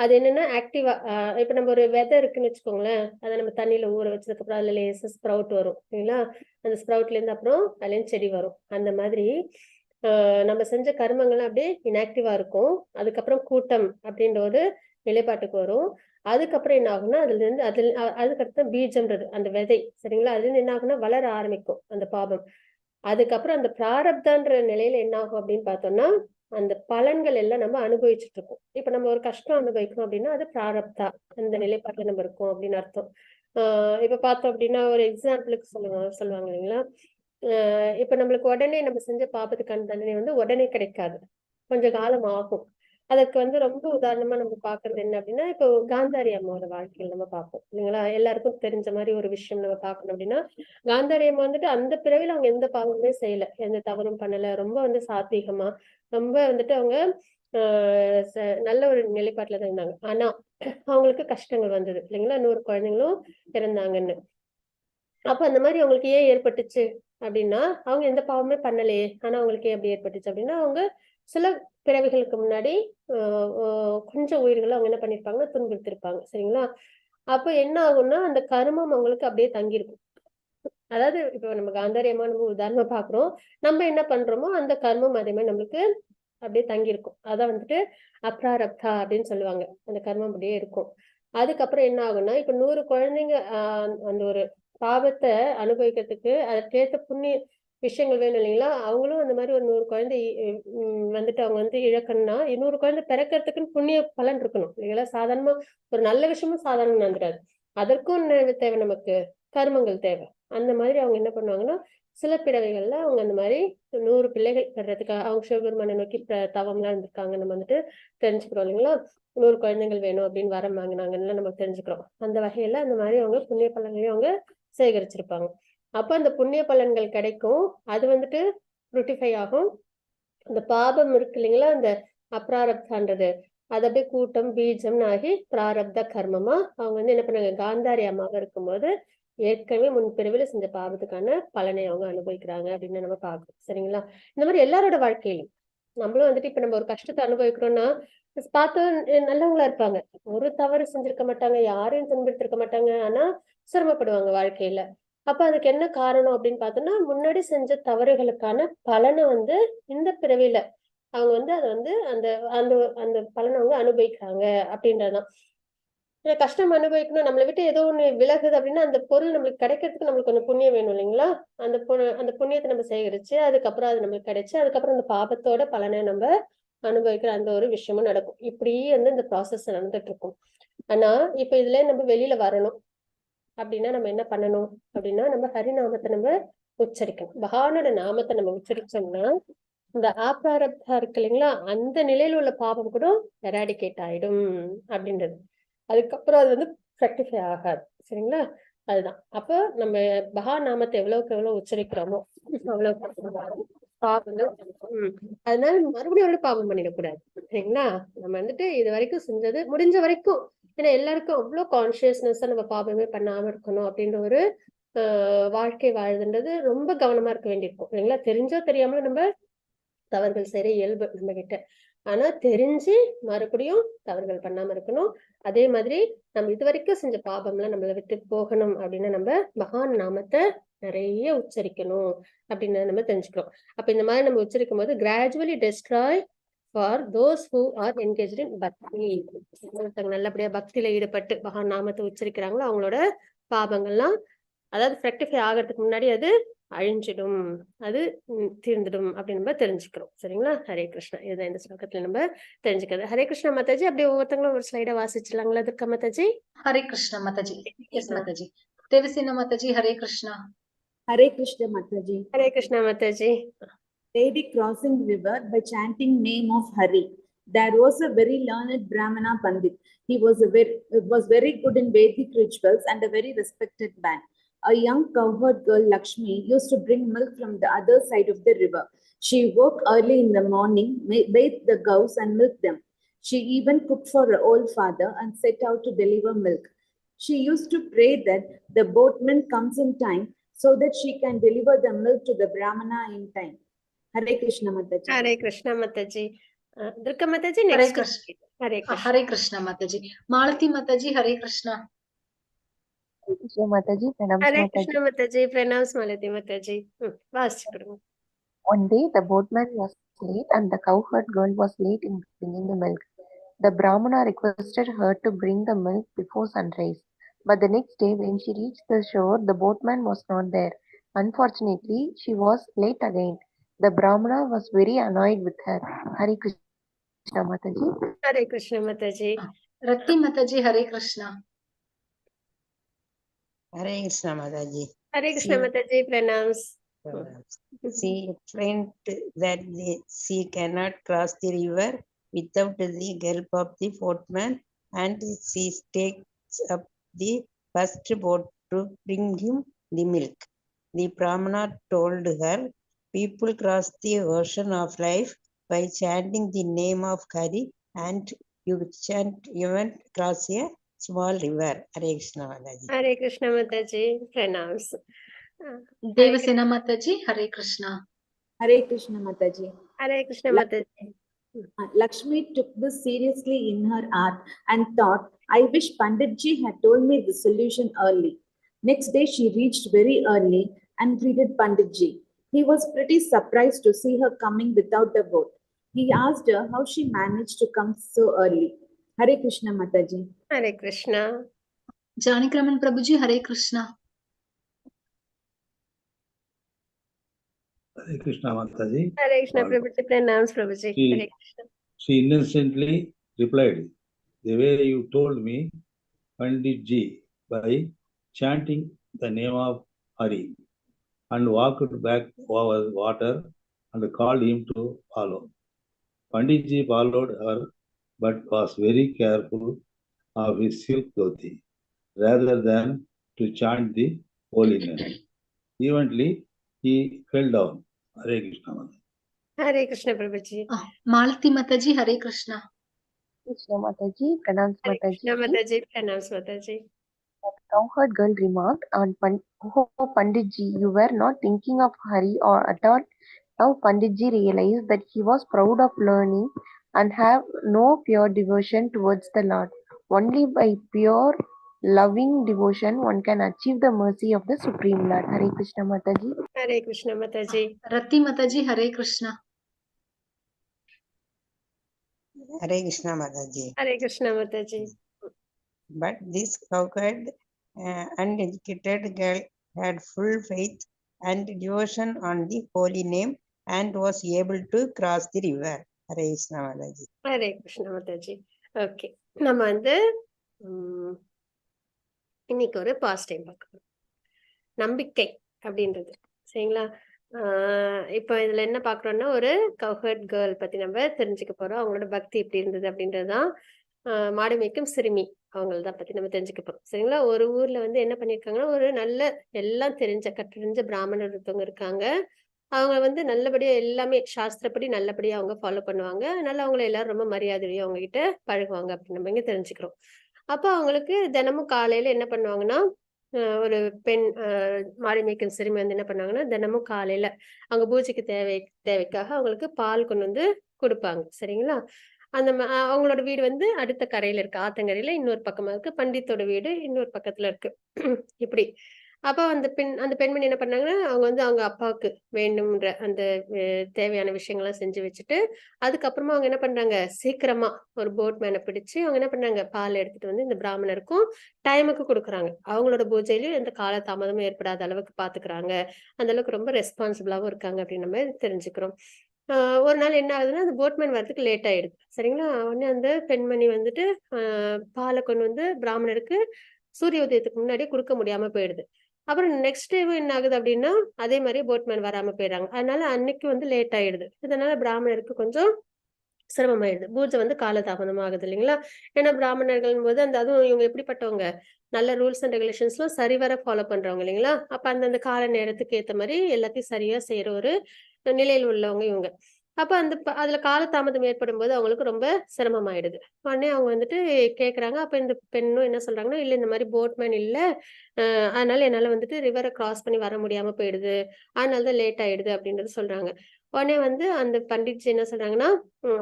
B: அது என்னன்னா ஆக்டிவா இப்ப நம்ம ஒரு விதை இருக்குன்னு வச்சுக்கோங்களேன், அதை நம்ம தண்ணியில ஊற வச்சதுக்கு அப்புறம் அதுல லேசா ஸ்ப்ரவுட் வரும் சரிங்களா. அந்த ஸ்ப்ரவுட்ல இருந்து அப்புறம் அதுல இருந்து செடி வரும். அந்த மாதிரி நம்ம செஞ்ச கர்மங்கள்லாம் அப்படியே இன்ஆக்டிவா இருக்கும். அதுக்கப்புறம் கூட்டம் அப்படின்ற ஒரு நிலைப்பாட்டுக்கு வரும். அதுக்கப்புறம் என்ன ஆகும்னா அதுக்கடுத்து பீஜம்ன்றது அந்த விதை சரிங்களா, அதுல இருந்து என்ன ஆகும்னா வளர ஆரம்பிக்கும் அந்த பாபம். அதுக்கப்புறம் அந்த பிராரப்தான்ற நிலையில என்ன ஆகும் அப்படின்னு பார்த்தோம்னா அந்த பலன்கள் எல்லாம் நம்ம அனுபவிச்சுட்டு இருக்கோம். இப்ப நம்ம ஒரு கஷ்டம் அனுபவிக்கணும் அப்படின்னா அது பிராரப்தா அந்த நிலைப்பாட்டுல நம்ம இருக்கோம் அப்படின்னு அர்த்தம். இப்ப பார்த்தோம் அப்படின்னா ஒரு எக்ஸாம்பிளுக்கு சொல்லுவாங்க இல்லைங்களா, இப்ப நம்மளுக்கு உடனே நம்ம செஞ்ச பாபத்துக்கான தண்டனை வந்து உடனே கிடைக்காது, கொஞ்சம் காலம் ஆகும். அதற்கு வந்து ரொம்ப உதாரணமா நம்ம பாக்குறது என்ன அப்படின்னா, இப்போ காந்தாரி அம்மாவோட வாழ்க்கையில் நம்ம பார்ப்போம் இல்லைங்களா? எல்லாருக்கும் தெரிஞ்ச மாதிரி ஒரு விஷயம் நம்ம பார்க்கணும் அப்படின்னா, காந்தாரி அம்மா வந்துட்டு அந்த பிறவில அவங்க எந்த பாவமுமே செய்யல, எந்த தவறும் பண்ணல, ரொம்ப வந்து சாத்வீகமா, ரொம்ப வந்துட்டு அவங்க நல்ல ஒரு நிலைப்பாட்டுல தான் இருந்தாங்க. ஆனா அவங்களுக்கு கஷ்டங்கள் வந்தது இல்லைங்களா? 100 குழந்தைங்களும் பிறந்தாங்கன்னு. அப்ப அந்த மாதிரி அவங்களுக்கு ஏன் ஏற்பட்டுச்சு அப்படின்னா, அவங்க எந்த பாவமே பண்ணலையே, ஆனா அவங்களுக்கு ஏன் அப்படி ஏற்பட்டுச்சு அப்படின்னா, அவங்க சில பிறவிகளுக்கு முன்னாடி கொஞ்சம் உயிர்களை அவங்க என்ன பண்ணிருப்பாங்கன்னா துன்புறுத்திருப்பாங்க. சரிங்களா? அப்ப என்ன ஆகும்னா அந்த கர்மம் அவங்களுக்கு அப்படியே தங்கியிருக்கும். அதாவது இப்ப நம்ம காந்தாரி அம்மா நம்ம உதாரணமா பாக்குறோம். நம்ம என்ன பண்றோமோ அந்த கர்மம் அதே மாதிரி நம்மளுக்கு அப்படியே தங்கியிருக்கும். அதான் வந்துட்டு அப்ராரப்தா அப்படின்னு சொல்லுவாங்க. அந்த கர்மம் அப்படியே இருக்கும். அதுக்கப்புறம் என்ன ஆகும்னா, இப்ப 100 குழந்தைங்க அந்த ஒரு பாவத்தை அனுபவிக்கிறதுக்கு அதற்கேற்ற புண்ணிய விஷயங்கள் வேணும் இல்லைங்களா? அவங்களும் அந்த மாதிரி ஒரு 100 குழந்தை வந்துட்டு அவங்க வந்து இழக்கணும்னா 100 குழந்தை பிறக்கிறதுக்குன்னு புண்ணிய பலன் இருக்கணும் இல்லைங்களா? சாதாரணமா ஒரு நல்ல விஷயமும் சாதாரணம் நடந்துடாது. அதற்கும் என்ன தேவை நமக்கு? கர்மங்கள் தேவை. அந்த மாதிரி அவங்க என்ன பண்ணுவாங்கன்னா, சில பிறவிகள்ல அவங்க அந்த மாதிரி 100 பிள்ளைகள் பெறதுக்காக அவங்க சிவபெருமானை நோக்கி தவம்லாம் இருந்திருக்காங்க. நம்ம வந்துட்டு தெரிஞ்சுக்கிறோம் இல்லைங்களா? 100 குழந்தைகள் வேணும் அப்படின்னு வரம் வாங்கினாங்கன்னு நம்ம தெரிஞ்சுக்கிறோம். அந்த வகையில அந்த மாதிரி அவங்க புண்ணிய பலன்களையும் அவங்க சேகரிச்சிருப்பாங்க. அப்ப அந்த புண்ணிய பலன்கள் கிடைக்கும். அது வந்துட்டு ஃப்ரூட்டிஃபை ஆகும். அந்த பாபம் இருக்கு இல்லைங்களா? அந்த அப்ராரப்தான்றது அது அப்படியே கூட்டம் பீஜம்னு ஆகி பிராரப்த கர்மமா அவங்க வந்து என்ன பண்ணாங்க, காந்தாரி அம்மாவா இருக்கும்போது ஏற்கனவே முன்பிறவில செஞ்ச பாவத்துக்கான பலனை அவங்க அனுபவிக்கிறாங்க அப்படின்னு நம்ம பார்க்கணும். சரிங்களா? இந்த மாதிரி எல்லாரோட வாழ்க்கையிலும் நம்மளும் வந்துட்டு இப்ப நம்ம ஒரு கஷ்டத்தை அனுபவிக்கிறோம்னா பார்த்தா நல்லவங்களா இருப்பாங்க, ஒரு தவறு செஞ்சிருக்க மாட்டாங்க, யாரையும் துன்புறுத்திருக்க மாட்டாங்க, ஆனா சிரமப்படுவாங்க வாழ்க்கையில. அப்ப அதுக்கு என்ன காரணம் அப்படின்னு பார்த்தோம்னா, முன்னாடி செஞ்ச தவறுகளுக்கான பலனை வந்து இந்த பிறவில அவங்க வந்து அதை வந்து அந்த அந்த அந்த பலனை அவங்க அனுபவிக்கிறாங்க அப்படின்றதுதான். கஷ்டம் அனுபவிக்கணும், நம்மளை விட்டு ஏதோ ஒண்ணு விலகுது அப்படின்னா அந்த பொருள் நம்மளுக்கு கிடைக்கிறதுக்கு நம்மளுக்கு கொஞ்சம் புண்ணியம் வேணும் இல்லைங்களா? அந்த புண்ணியத்தை நம்ம சேகரிச்சு அதுக்கப்புறம் அது நம்மளுக்கு கிடைச்சு அதுக்கப்புறம் அந்த பாபத்தோட பலனை நம்ம அனுபவிக்கிற அந்த ஒரு விஷயமும் நடக்கும். இப்படி வந்து இந்த ப்ராசஸ் நடந்துட்டு இருக்கும். ஆனா இப்ப இதுல நம்ம வெளியில வரணும் அப்படின்னா நம்ம என்ன பண்ணணும் அப்படின்னா, நம்ம ஹரிநாமத்தை நம்ம உச்சரிக்கணும். பகவானோட நாமத்தை நம்ம உச்சரிச்சோம்னா இந்த ஆப்ராரப்தா இருக்கு இல்லைங்களா? அந்த நிலையில உள்ள பாவம் கூட எராடிகேட் ஆயிடும் அப்படின்றது. அதுக்கப்புறம் அது வந்து ரெக்டிஃபை ஆகாது. சரிங்களா? அதுதான். அப்போ நம்ம பகவான் நாமத்தை எவ்வளவுக்கு எவ்வளவு உச்சரிக்கிறோமோ அவ்வளவு பாவங்கள். அதனால மறுபடியும் ஒரு பாவம் பண்ணிடக்கூடாது. சரிங்களா? நம்ம வந்துட்டு இது வரைக்கும் செஞ்சது முடிஞ்ச வரைக்கும், ஏன்னா எல்லாருக்கும் அவ்வளவு கான்சியஸ்னஸா நம்ம பாவமே பண்ணாம இருக்கணும் அப்படின்ற ஒரு வாழ்க்கை வாழ்துன்றது ரொம்ப கவனமா இருக்க வேண்டியிருக்கும் இல்லைங்களா? தெரிஞ்சோ தெரியாமலும் நம்ம தவறுகள் செய்யற இயல்பு நம்ம கிட்ட. ஆனா தெரிஞ்சு மறுபடியும் தவறுகள் பண்ணாம இருக்கணும். அதே மாதிரி நம்ம இதுவரைக்கும் செஞ்ச பாபம்லாம் நம்மளை விட்டு போகணும் அப்படின்னா நம்ம பகவான் நாமத்தை நிறைய உச்சரிக்கணும் அப்படின்னு நம்ம தெரிஞ்சுக்கிறோம். அப்ப இந்த மாதிரி நம்ம உச்சரிக்கும் போது gradually destroy for those who are engaged இன் பக்தி. ஒருத்தவங்க நல்லபடியா பக்தியில ஈடுபட்டு பகவான் நாமத்தை உச்சரிக்கிறாங்களோ அவங்களோட பாபங்கள்லாம், அதாவது ரெக்டிஃபை ஆகிறதுக்கு முன்னாடி அது அழிஞ்சிடும், அது தீர்ந்துடும் அப்படின்னு நம்ம தெரிஞ்சுக்கிறோம். சரிங்களா? ஹரே கிருஷ்ணா. இதுதான் இந்த ஸ்லோகத்துல நம்ம தெரிஞ்சுக்கிறது. ஹரே கிருஷ்ணா மாதாஜி. அப்படியே ஒவ்வொருத்தங்களும் ஒரு ஸ்லைடா வாசிச்சிடலாங்களா Durga Mataji?
D: Hare Krishna Mataji. Yes Mataji. Devasena Mataji. Hare Krishna.
C: Hare Krishna Mataji.
B: Hare Krishna Mataji.
C: Lady crossing river by chanting name of Hari. There was a very learned Brahmana Pandit. He was very good in Vedic rituals and a very respected man. A young cowherd girl Lakshmi used to bring milk from the other side of the river. She woke early in the morning, bathed the cows and milked them. She even cooked for her old father and set out to deliver milk. She used to pray that the boatman comes in time so that she can deliver the milk to the Brahmana in time. Hare Krishna Mataji.
B: Hare Krishna Mataji. Durga Mataji
D: Hare
B: next.
D: Krishna.
B: Hare Krishna.
D: Hare Krishna Mataji. Malathi Mataji. Hare Krishna.
E: Mataji, pranams
B: Hare
E: Mataji.
B: Krishna Mataji. Pranams Malathi Mataji. வாசிச்சு கொடுங்க.
E: One day the boatman was late and the cowherd girl was late in bringing the milk. The Brahmana requested her to bring the milk before sunrise. But the next day when she reached the shore, the boatman was not there. Unfortunately, she was late again. The Brahmana was very annoyed with her. Hare Krishna Mataji.
B: Hare Krishna Mataji.
D: Rathi Mataji. Hare Krishna.
F: Hare Krishna Mataji.
B: Hare Krishna Mataji. Pranams.
F: She explained that she cannot cross the river without the help of the boatman, and she takes up the first boat to bring him the milk. The Brahmana told her, people cross the ocean of life by chanting the name of Hari, and you won't cross a small river. Hare Krishna Mataji.
B: Hare Krishna Mataji, pranams.
D: Devasena Mataji, Hare Krishna.
C: Hare Krishna Mataji.
B: Hare Krishna Mataji.
C: Lakshmi took this seriously in her heart and thought, I wish Panditji had told me the solution early. Next day she reached very early and greeted Panditji. He was pretty surprised to see her coming without a boat. He asked her how she managed to come so early. Hare Krishna Mataji.
B: Hare Krishna.
D: Janikraman Prabhuji, Hare Krishna.
G: Hare Krishna Mataji.
B: Hare Krishna Prabhuji, pranams Prabhuji. Hare Krishna.
G: She innocently replied, the way you told me, Panditji, by chanting the name of Hari, and walked back over water and called him to follow. Panditji followed her, but was very careful of his silk dhoti, rather than to chant the holy name. Eventually, he fell down. Hare Krishna Mataji.
B: Hare Krishna Prabhuji.
D: Malati Mataji, Hare Krishna.
E: Krishna Mataji, pranams
B: Hare Krishna
E: Mataji.
B: Mataji, pranams Mataji.
E: Cowherd girl remarked on Oh Panditji, you were not thinking of Hari or at all. Now Panditji realized that he was proud of learning and have no pure devotion towards the Lord. Only by pure loving devotion one can achieve the mercy of the Supreme Lord. Hare Krishna Mataji.
B: Hare Krishna Mataji.
D: Rati Mataji, Hare Krishna.
F: Hare Krishna Mataji.
B: Hare Krishna Mataji.
F: But this cowherd, uneducated girl had full faith and devotion on the holy name and was able to cross the river. Hare Krishna Mataji.
B: Hare Krishna Mataji. Okay, நம்ம வந்து இன்னைக்கு ஒரு past time பார்க்கணும். நம்பிக்கை அப்படின்றது சரிங்களா. இப்போ இதுல என்ன பாக்குறோம்னா ஒரு கவ்ஹர்ட் கேர்ள் பத்தி நம்ம தெரிஞ்சுக்க போறோம். அவங்களோட பக்தி எப்படி இருந்தது அப்படின்றதுதான். மாடு மேய்க்கும் சிறுமி அவங்களதான் பத்தி நம்ம தெரிஞ்சுக்க போறோம் சரிங்களா. ஒரு ஊர்ல வந்து என்ன பண்ணிருக்காங்கன்னா ஒரு நல்ல எல்லாம் கற்றறிஞ்ச பிராமணர் ஒருத்தவங்க இருக்காங்க. அவங்க வந்து நல்லபடியா எல்லாமே சாஸ்திரப்படி நல்லபடியா அவங்க ஃபாலோ பண்ணுவாங்க. அதனால அவங்களை எல்லாரும் ரொம்ப மரியாதையா அவங்க கிட்ட பழகுவாங்க அப்படின்னு நம்ம இங்க தெரிஞ்சுக்கிறோம். அப்போ அவங்களுக்கு தினமும் காலையில என்ன பண்ணுவாங்கன்னா ஒரு பெண் மாடு மேய்க்கும் சிறுமி வந்து என்ன பண்ணாங்கன்னா தினமும் காலையில அவங்க பூஜைக்கு தேவைக்காக அவங்களுக்கு பால் கொண்டு வந்து கொடுப்பாங்க சரிங்களா. அந்த அவங்களோட வீடு வந்து அடுத்த கரையில இருக்கு, ஆத்தங்கரையில இன்னொரு பக்கமா இருக்கு. பண்டித்தோட வீடு இன்னொரு பக்கத்துல இருக்கு இப்படி. அப்போ அந்த பெண்மணி என்ன பண்ணாங்கன்னா அவங்க வந்து அவங்க அப்பாவுக்கு வேண்டும்ன்ற அந்த தேவையான விஷயங்கள்லாம் செஞ்சு வச்சுட்டு அதுக்கப்புறமா அவங்க என்ன பண்றாங்க சீக்கிரமா ஒரு போட் மேனை பிடிச்சு அவங்க என்ன பண்றாங்க பால் எடுத்துட்டு வந்து இந்த பிராமணருக்கும் டைமுக்கு கொடுக்குறாங்க. அவங்களோட பூஜையிலயும் எந்த கால தாமதமும் ஏற்படாத அளவுக்கு பாத்துக்கிறாங்க. அந்த அளவுக்கு ரொம்ப ரெஸ்பான்சிபிளாவும் இருக்காங்க அப்படின்னு நம்ம தெரிஞ்சுக்கிறோம். ஒரு நாள் என்ன ஆகுதுன்னா அந்த போட்மேன் வரதுக்கு லேட் ஆயிடுது சரிங்களா. உடனே அந்த பெண்மணி வந்துட்டு பாலை கொண்டு வந்து பிராமணருக்கு சூரிய உதயத்துக்கு முன்னாடியே கொடுக்க முடியாம போயிடுது. அப்புறம் நெக்ஸ்ட் டேவும் என்ன ஆகுது அப்படின்னா அதே மாதிரி போட்மேன் வராம போயிடுறாங்க. அதனால அன்னைக்கு வந்து லேட் ஆயிடுது. இதனால பிராமணருக்கு கொஞ்சம் சிரமமாயிடுது. பூஜை வந்து காலதாமதம் ஆகுது இல்லைங்களா. ஏன்னா பிராமணர்கள் போது அதுவும் இவங்க எப்படிப்பட்டவங்க நல்ல ரூல்ஸ் அண்ட் ரெகுலேஷன்ஸ் எல்லாம் சரிவர ஃபாலோ பண்றவங்க இல்லைங்களா. அப்ப அந்தந்த கால நேரத்துக்கு ஏத்த மாதிரி எல்லாத்தையும் சரியா செய்யற ஒரு நிலையில் உள்ளவங்க இவங்க. அப்ப அதுல காலதாமதம் ஏற்படும் போது அவங்களுக்கு ரொம்ப சிரமமாயிடுது. உடனே அவங்க வந்துட்டு கேக்குறாங்க. அப்ப இந்த பெண்ணும் என்ன சொல்றாங்கன்னா இல்ல இந்த மாதிரி போட்மேன் இல்ல, அதனால என்னால வந்துட்டு ரிவரை கிராஸ் பண்ணி வர முடியாம போயிடுது, அதனாலதான் லேட் ஆயிடுது அப்படின்றது சொல்றாங்க. உடனே வந்து அந்த பண்டிட்ஜி என்ன சொல்றாங்கன்னா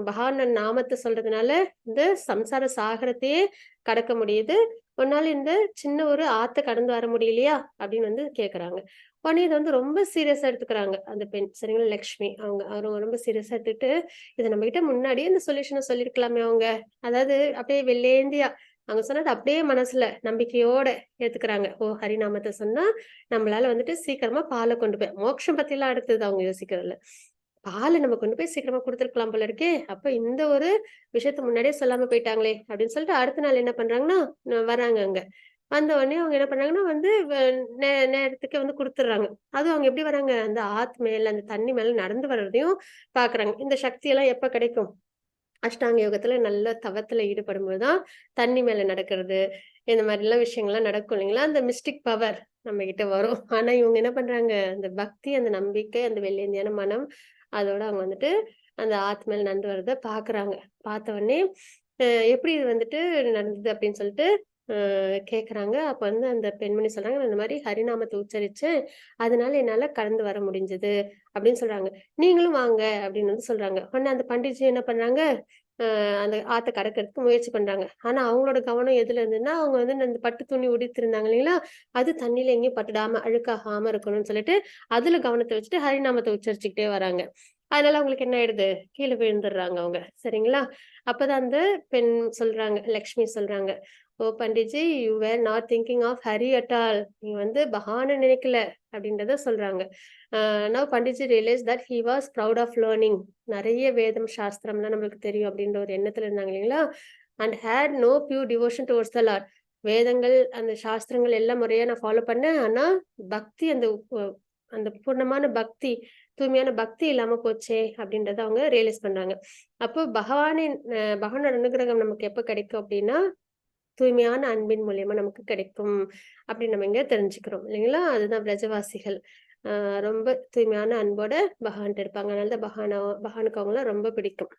B: பகவான் நாமத்தை சொல்றதுனால இந்த சம்சார சாகரத்தையே கடக்க முடியுது, உன்னால இந்த சின்ன ஒரு ஆத்த கடந்து வர முடியலையா அப்படின்னு வந்து கேக்குறாங்க. உடனே இதை வந்து ரொம்ப சீரியஸா எடுத்துக்கிறாங்க அந்த பெண் சரிங்களா. லக்ஷ்மி அவங்க ரொம்ப சீரியஸா எடுத்துக்கிட்டு இதை நம்ம கிட்ட முன்னாடியே இந்த சொல்யூஷனை சொல்லிருக்கலாமே அவங்க. அதாவது அப்படியே வெள்ளேந்தியா அவங்க சொன்னது அப்படியே மனசுல நம்பிக்கையோட ஏத்துக்கிறாங்க. ஓ ஹரிநாமத்தை சொன்னா நம்மளால வந்துட்டு சீக்கிரமா பாலை கொண்டு போய் மோட்சம் பத்தி எல்லாம் அடுத்தது அவங்க யோசிக்கிறதுல பாலை நம்ம கொண்டு போய் சீக்கிரமா கொடுத்துருக்கலாம் போல இருக்கே. அப்ப இந்த ஒரு விஷயத்த முன்னாடியே சொல்லாம போயிட்டாங்களே அப்படின்னு சொல்லிட்டு அடுத்த நாள் என்ன பண்றாங்கன்னா வராங்க. அங்க வந்த உடனே அவங்க என்ன பண்றாங்கன்னா வந்து நேரத்துக்கு வந்து கொடுத்துடுறாங்க. அதுவும் அவங்க எப்படி வராங்க அந்த ஆத்து மேல அந்த தண்ணி மேல நடந்து வர்றதையும் பாக்குறாங்க. இந்த சக்தி எல்லாம் எப்ப கிடைக்கும் அஷ்டாங்க யோகத்துல நல்ல தவத்துல ஈடுபடும் போதுதான் தண்ணி மேல நடக்கிறது, இந்த மாதிரி எல்லாம் விஷயங்கள்லாம் நடக்கும் இல்லைங்களா, அந்த மிஸ்டிக் பவர் நம்ம கிட்ட வரும். ஆனா இவங்க என்ன பண்றாங்க, அந்த பக்தி, அந்த நம்பிக்கை, அந்த வெள்ளேந்தியான மனம், அதோட அவங்க வந்துட்டு அந்த ஆத்மேல நடந்து வர்றத பாக்குறாங்க. பார்த்த உடனே எப்படி இது வந்துட்டு நடந்தது அப்படின்னு சொல்லிட்டு கேக்குறாங்க. அப்ப வந்து அந்த பெண்மணி சொல்றாங்க, "நான் இந்த மாதிரி ஹரிநாமத்தை உச்சரிச்சேன், அதனால என்னால கடந்து வர முடிஞ்சது" அப்படின்னு சொல்றாங்க. "நீங்களும் வாங்க" அப்படின்னு வந்து சொல்றாங்க. உடனே அந்த பண்டிட்ஜி என்ன பண்றாங்க, அந்த ஆத்த கடக்கிறதுக்கு முயற்சி பண்றாங்க. ஆனா அவங்களோட கவனம் எதுல இருந்ததுன்னா, அவங்க வந்து அந்த பட்டு துணி உடுத்திருந்தாங்க இல்லைங்களா, அது தண்ணியில எங்கேயும் பட்டுடாம அழுக்காகாம இருக்கணும்னு சொல்லிட்டு அதுல கவனத்தை வச்சுட்டு ஹரிநாமத்தை உச்சரிச்சுக்கிட்டே வராங்க. அதனால அவங்களுக்கு என்ன ஆயிடுது, கீழே விழுந்துடுறாங்க அவங்க. சரிங்களா? அப்பதான் அந்த பெண் சொல்றாங்க, லக்ஷ்மி சொல்றாங்க, "oh Panditji, you were not thinking of Hari at all." நீ வந்து பகவானை நினைக்கல அப்படின்றத சொல்றாங்க. Now Panditji realise that he was proud of learning. நிறைய வேதம் சாஸ்திரம்லாம் நம்மளுக்கு தெரியும் அப்படின்ற ஒரு எண்ணத்துல இருந்தாங்க இல்லைங்களா, and had no pure devotion towards the lord. வேதங்கள் அந்த சாஸ்திரங்கள் எல்லாம் முறையா நான் ஃபாலோ பண்ணேன், ஆனா பக்தி, அந்த பூர்ணமான பக்தி, தூய்மையான பக்தி இல்லாம போச்சே அப்படின்றத அவங்க ரியலைஸ் பண்றாங்க. அப்போ பகவானோட அனுகிரகம் நமக்கு எப்ப கிடைக்கும் அப்படின்னா, தூய்மையான அன்பின் மூலியமா நமக்கு கிடைக்கும் அப்படின்னு நம்ம இங்க தெரிஞ்சுக்கிறோம் இல்லைங்களா. அதுதான் பிரஜவாசிகள் ரொம்ப தூய்மையான அன்போட பகவான்கிட்ட இருப்பாங்க. அதனாலதான் பகவானுக்கு அவங்கள ரொம்ப பிடிக்கும்.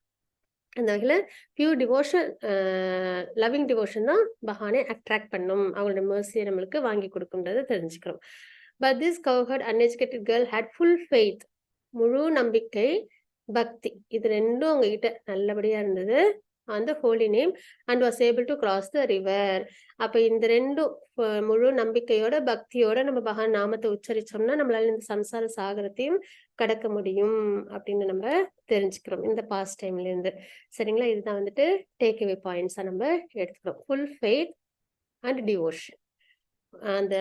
B: அந்த வகையில பியூர் டிவோஷன், லவ்விங் டிவோஷன் தான் பகவானை அட்ராக்ட் பண்ணும், அவங்களோட mercy நம்மளுக்கு வாங்கி கொடுக்கும்ன்றதை தெரிஞ்சுக்கிறோம். But this cowherd uneducated girl had full faith. முழு நம்பிக்கை, பக்தி, இது ரெண்டும் அவங்க கிட்ட நல்லபடியா இருந்தது. அந்த Holi name and was able to cross the river. அப்ப இந்த ரெண்டும் முழு நம்பிக்கையோட பக்தியோட நம்ம பகவான் நாமத்தை உச்சரிச்சோம்னா நம்மளால இந்த சம்சார சாகரத்தையும் கடக்க முடியும் அப்படின்னு நம்ம தெரிஞ்சுக்கிறோம் இந்த பாஸ்ட் டைம்ல இருந்து. சரிங்களா, இதுதான் வந்துட்டு டேக் அவே பாயிண்ட்ஸா நம்ம எடுத்துக்கிறோம். ஃபுல் ஃபெய்த் அண்ட் டிவோஷன், அந்த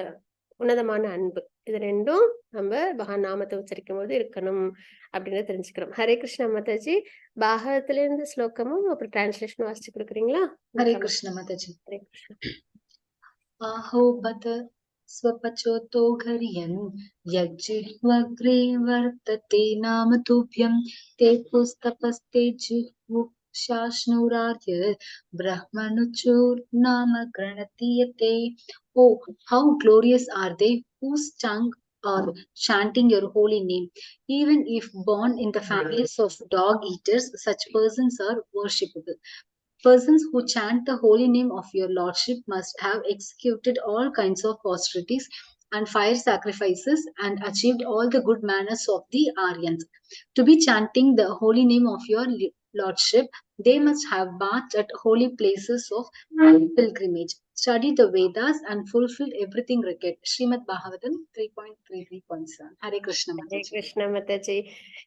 B: உன்னதமான அன்பு, இது ரெண்டும் நம்ம பகவான் நாமத்தை உச்சரிக்கும் போது இருக்கணும் அப்படின்னு தெரிஞ்சுக்கிறோம். ஹரே கிருஷ்ணா மாதாஜி, பாகவத்துல இருந்து ஸ்லோகமும் அப்புறம் டிரான்ஸ்லேஷன் வாசிச்சு கொடுக்குறீங்களா?
D: ஹரே கிருஷ்ண மாதாஜி.
B: ஹரே கிருஷ்ணா.
D: आहो बत स्वपचोतो घर्यन् यज्जिह्वग्रे वर्तते नाम तुभ्यं ते पुस्तपस्ते जिह्वुषाश्नुरार्य ब्रह्मणुचोर्नाम गृणतीयते. Oh, how glorious are they whose tongue are chanting your holy name. Even if born in the families of dog eaters, such persons are worshipable. Persons who chant the holy name of your lordship must have executed all kinds of austerities and fire sacrifices and achieved all the good manners of the Aryans. To be chanting the holy name of your lordship, they must have bathed at holy places of pilgrimage, studied the Vedas and fulfilled everything required. Srimad Bhagavatam 3.33.7. Hare Krishna
B: Hare
D: Mataji.
B: Krishna Mataji.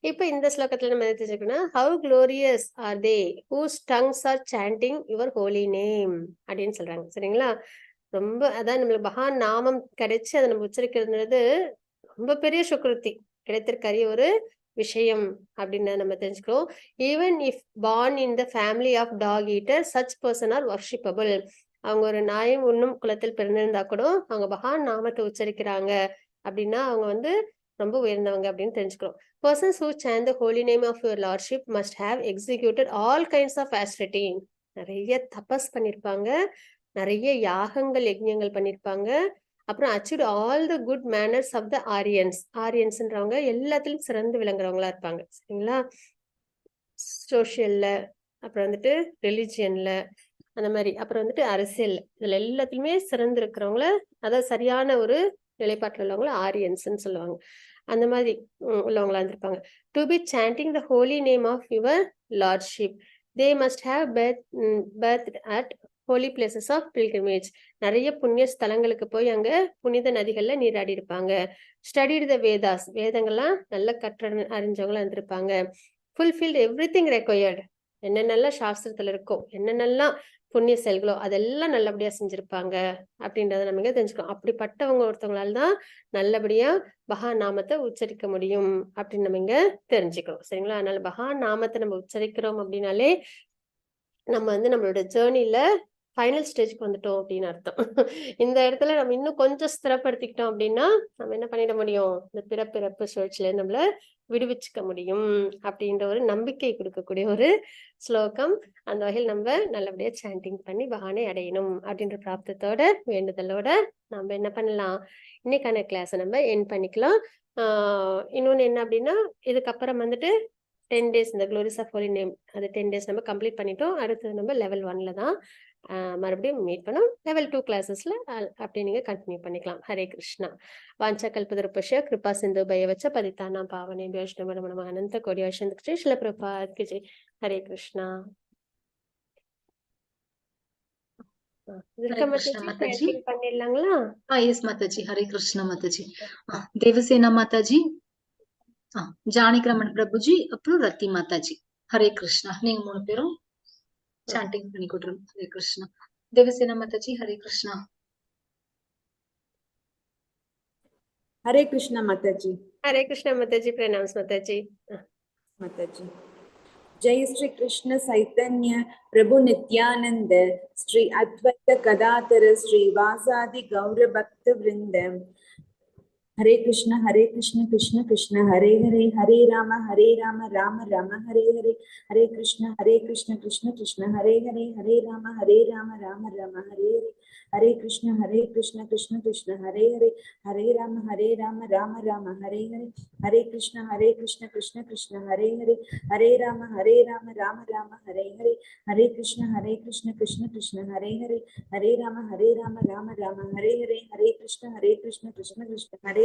B: இப்ப இந்த ஸ்லோகத்துல நம்ம என்ன தெரிஞ்சுக்கணும், how glorious are they whose tongues are chanting your holy name அப்படின்னு சொல்றாங்க. சரிங்களா, ரொம்ப அதான் நம்மளுக்கு பகவான் நாமம் கிடைச்சு அதை நம்ம உச்சரிக்கிறதுன்றது ரொம்ப பெரிய சுக்ருதி, கிடைத்திருக்கிற ஒரு விஷயம் அப்படின்னு நம்ம தெரிஞ்சுக்கிறோம். Even if born in the family of dog eater, such person are worshippable. அவங்க ஒரு நாயும் உண்ணும் குலத்தில் பிறந்திருந்தா கூட அவங்க பகவான் நாமத்தை உச்சரிக்கிறாங்க அப்படின்னா அவங்க வந்து ரொம்ப உயர்ந்தவங்க அப்படின்னு தெரிஞ்சுக்கிறோம். Persons who chant the holy name of your lordship must have executed all kinds of austerity. நிறைய தபஸ் பண்ணிருப்பாங்க, நிறைய யாகங்கள் யஜ்ஞங்கள் பண்ணிருப்பாங்க. அப்புறம் achieved all the good manners of the Aryans. ஆரியன்ஸ்ன்றவங்க எல்லாத்துலயும் சிறந்து விளங்குறவங்களா இருப்பாங்க. சரிங்களா, சோசியல்ல, அப்புறம் வந்துட்டு ரிலிஜியன்ல, அந்த மாதிரி, அப்புறம் வந்துட்டு அரசியல், இதுல எல்லாத்துலயுமே சிறந்து இருக்கிறவங்கள, அதாவது சரியான ஒரு நிலைப்பாட்டில் உள்ளவங்கள ஆரியன்ஸ்ன்னு சொல்லுவாங்க. அந்த மாதிரி உள்ளவங்களா இருந்திருப்பாங்க. To be chanting the holy name of your lordship, they must have birth at holy places of pilgrimage. நிறைய புண்ணிய ஸ்தலங்களுக்கு போய் அங்க புனித நதிகள்ல நீராடி இருப்பாங்க. ஸ்டடிட் த வேதாஸ், வேதங்கள்லாம் நல்ல அறிஞ்சவங்களா இருந்திருப்பாங்க. ஃபுல்ஃபில்ட் எவ்ரி திங் ரெக்வயர்டு, என்னென்னலாம் சாஸ்திரத்துல இருக்கோ, என்னென்னலாம் புண்ணிய செயல்களோ அதெல்லாம் நல்லபடியா செஞ்சிருப்பாங்க அப்படின்றத நம்ம இங்க தெரிஞ்சுக்கணும். அப்படிப்பட்டவங்க ஒருத்தவங்களால தான் நல்லபடியா பகவான் நாமத்தை உச்சரிக்க முடியும் அப்படின்னு நம்ம இங்க தெரிஞ்சுக்கிறோம். சரிங்களா, அதனால பகவான் நாமத்தை நம்ம உச்சரிக்கிறோம் அப்படின்னாலே நம்ம வந்து நம்மளோட ஜேர்னில ஃபைனல் ஸ்டேஜ்க்கு வந்துட்டோம் அப்படின்னு அர்த்தம். இந்த இடத்துல நம்ம இன்னும் கொஞ்சம் ஸ்திரப்படுத்திக்கிட்டோம் அப்படின்னா நம்ம என்ன பண்ணிட முடியும், இந்த பிறப்பிறப்பு சுழற்சியில நம்மள விடுவிச்சுக்க முடியும் அப்படின்ற ஒரு நம்பிக்கை கொடுக்கக்கூடிய ஒரு ஸ்லோகம். அந்த வகையில் நம்ம நல்லபடியா சாண்டிங் பண்ணி பகவானை அடையணும் அப்படின்ற பிராப்தத்தோட வேண்டுதலோட நம்ம என்ன பண்ணலாம், இன்னைக்கான கிளாஸை நம்ம என் பண்ணிக்கலாம். இன்னொன்னு என்ன அப்படின்னா, இதுக்கப்புறம் வந்துட்டு 10 days இந்த க்ளோரிஸ் ஆஃப் ஹோலி நேம் அது 10 days நம்ம கம்ப்ளீட் பண்ணிட்டோம். அடுத்தது நம்ம லெவல் 1ல தான் மறுபடியும் மீட் பண்ணோம். லெவல் 2 கிளாஸஸ்ல அப்படி நீங்க கண்டினியூ பண்ணிக்கலாம். ஹரே கிருஷ்ணா. வாஞ்சா கல்பதருபஷ்ய கிருபா சிந்து பயவச்ச பதித்தானா பாவனே வைஷ்ணவ நம அனந்த கோடி வருஷத்துக்கு ஸ்ரீல பிரபாத்க்கு ஜெய். ஹரே கிருஷ்ணா.
D: ஹரே கிருஷ்ணா மாதாஜி.
B: பண்ணிடலாங்களா?
D: எஸ் மாதாஜி. ஹரே கிருஷ்ணா மாதாஜி. தேவசேனா மாதாஜி, ஜானகிரமன் பிரபுஜி, அப்புறம் ரத்தி மாதாஜி. ஹரே கிருஷ்ணா. நீங்க 3 பேரும் சாண்டிங் பண்ணி கொடுத்துருங்க. ஹரே கிருஷ்ணா. தேவசேனா மாதாஜி. ஹரே கிருஷ்ணா.
C: हरे कृष्णा माताजी।
B: हरे कृष्णा माताजी। प्रणाम माताजी।
C: माताजी जय श्री कृष्ण चैतन्य प्रभु नित्यानंद श्री अद्वैत गदाधर श्रीवासादि गौर भक्त वृंद। हरे कृष्ण कृष्ण कृष्ण हरे हरे, हरे राम राम राम हरे हरे, हरे कृष्ण कृष्ण कृष्ण हरे हरे, हरे राम राम राम हरे हरे, हरे कृष्ण कृष्ण कृष्ण हरे हरे, हरे राम राम राम हरे हरे, हरे कृष्ण कृष्ण कृष्ण हरे हरे, हरे राम राम राम हरे हरे, हरे कृष्ण कृष्ण कृष्ण हरे हरे, हरे राम राम राम हरे हरे, हरे कृष्ण कृष्ण कृष्ण हरे हरे, हरे राम राम राम हरे हरे, हरे कृष्ण कृष्ण कृष्ण हरे हरे,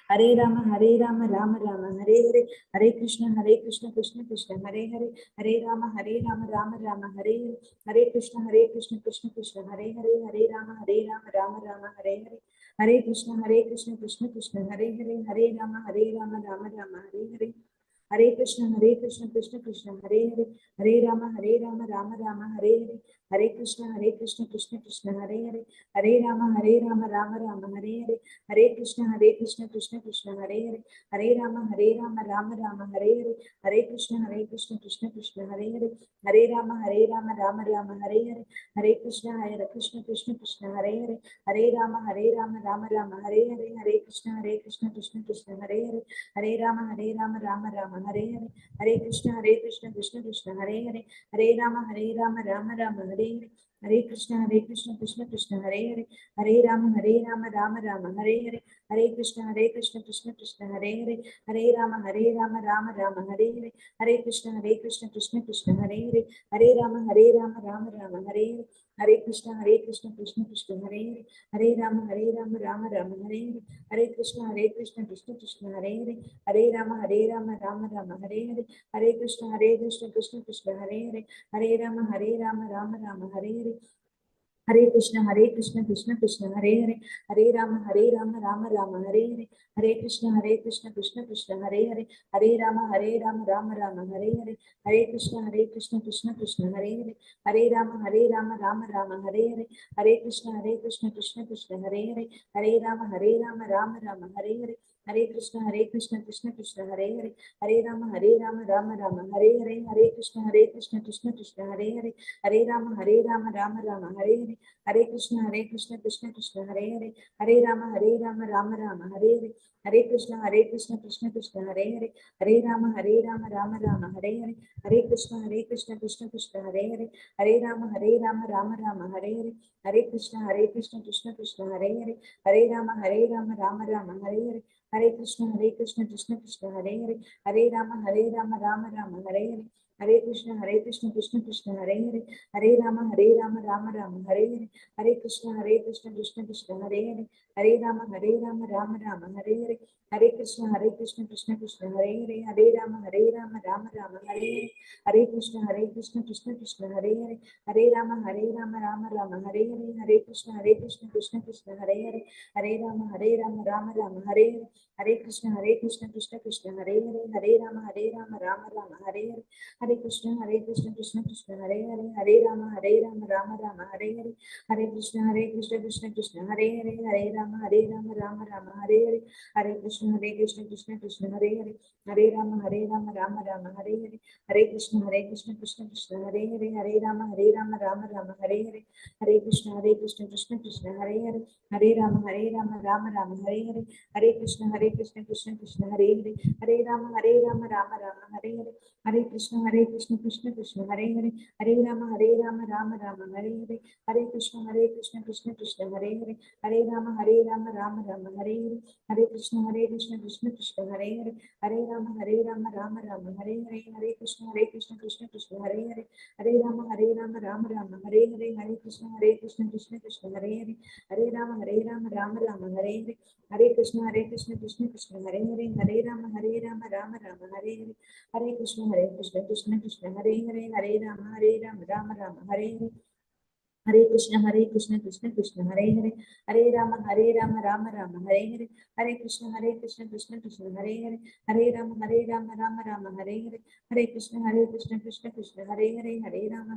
C: हरे राम राम राम हरे हरे, हरे कृष्ण कृष्ण कृष्ण हरे हरे, हरे राम राम राम हरे हरे, हरे कृष्ण कृष्ण कृष्ण हरे हरे, हरे राम राम राम हरे हरे, हरे कृष्ण कृष्ण कृष्ण हरे हरे, हरे राम राम राम हरे हरे, हरे कृष्ण कृष्ण कृष्ण हरे हरे, हरे राम राम राम हरे हरे, हरे कृष्ण कृष्ण कृष्ण हरे हरे, हरे राम राम राम हरे हरे, हरे कृष्ण कृष्ण कृष्ण हरे हरे, हरे राम राम राम हरे हरे, हरे कृष्ण कृष्ण कृष्ण हरे हरे, हरे राम राम राम हरे हरे, हरे कृष्ण कृष्ण कृष्ण हरे हरे, हरे राम राम राम हरे हरे, हरे कृष्ण कृष्ण कृष्ण हरे हरे, हरे राम राम राम हरे हरे, हरे कृष्ण कृष्ण कृष्ण हरे हरे, हरे राम राम राम हरे हरे, हरे कृष्ण कृष्ण कृष्ण हरे हरे, हरे राम राम राम हरे हरे, हरे कृष्ण कृष्ण कृष्ण हरे हरे, हरे राम राम राम हरे हरे, हरे कृष्ण कृष्ण कृष्ण हरे हरे, हरे राम राम राम हरे हरे, हरे कृष्ण कृष्ण कृष्ण हरे हरे, हरे राम राम राम हरे हरे, हरे कृष्ण कृष्ण कृष्ण हरे हरे, हरे राम राम राम हरे हरे, हरे कृष्ण कृष्ण कृष्ण हरे हरे, हरे राम राम राम हरे हरे, हरे कृष्ण कृष्ण कृष्ण हरे हरे, हरे राम राम राम हरे हरे, हरे कृष्ण कृष्ण कृष्ण हरे हरे, हरे राम राम राम हरे हरे, हरे कृष्ण कृष्ण कृष्ण हरे हरे, हरे राम राम राम हरे हरे, हरे कृष्ण कृष्ण कृष्ण हरे हरे, हरे राम राम राम हरे हरे, हरे कृष्ण कृष्ण कृष्ण हरे हरे, हरे राम राम राम हरे हरे, हरे कृष्ण कृष्ण कृष्ण हरे हरे, हरे राम राम राम हरे हरे, हरे कृष्ण कृष्ण कृष्ण हरे हरे, हरे राम राम राम हरे हरे, हरे कृष्ण कृष्ण कृष्ण हरे हरे, हरे राम राम राम हरे हरे, हरे कृष्ण कृष्ण कृष्ण हरे हरे, हरे राम राम राम हरे हरे, हरे कृष्ण कृष्ण कृष्ण हरे हरे, हरे राम राम राम हरे हरे, हरे कृष्ण कृष्ण कृष्ण हरे हरे, हरे राम राम राम हरे हरे, हरे कृष्ण कृष्ण कृष्ण हरे हरे, हरे राम राम राम हरे हरे, हरे कृष्ण कृष्ण कृष्ण हरे हरे, हरे राम राम राम हरे हरे, हरे कृष्ण कृष्ण कृष्ण हरे हरे, हरे राम राम राम हरे हरे, हरे कृष्ण कृष्ण कृष्ण हरे हरे, हरे राम राम राम हरे हरे, हरे कृष्ण कृष्ण कृष्ण हरे हरे, हरे Ram Ram Ram Hare Hare, Hare Krishna Krishna Krishna Hare Hare, Hare Rama Rama Rama Hare Hare, Hare Krishna Krishna Krishna Hare Hare, Hare Rama Rama Rama Hare Hare, Hare Krishna Krishna Krishna Hare Hare, Hare Rama Rama Rama Hare Hare, Hare Krishna Krishna Krishna Hare Hare, Hare Rama Rama Rama Hare Hare, Hare Krishna Krishna Krishna Hare Hare, Hare Rama Rama Rama Hare Hare, Hare Krishna Krishna Krishna Hare Hare, Hare Rama Rama Rama Hare Hare, Hare Krishna Krishna Krishna Hare Hare, Hare Rama Rama Rama Hare Hare, Hare Krishna Krishna Krishna Hare Hare, Hare Rama Rama Rama Hare Hare, Hare Krishna Krishna Krishna Hare Hare, Hare Rama Rama Rama Hare Hare, Hare Krishna Krishna Krishna Hare Hare, Hare Rama Rama Rama Hare Hare, Hare Krishna Krishna Krishna Hare Hare, Hare Rama Rama Rama Hare Hare, Hare Krishna Krishna Krishna Hare Hare, Hare Rama Rama Rama Hare Hare, Hare Krishna Krishna Krishna Hare Hare, Hare Rama Rama Hare Hare, Hare Krishna Krishna Krishna Hare Hare, Hare Rama Rama Rama Hare Hare, Hare Krishna Krishna Krishna Hare Hare, Hare Rama Rama Rama Hare Hare, Hare Krishna Krishna Krishna Hare Hare, Hare Rama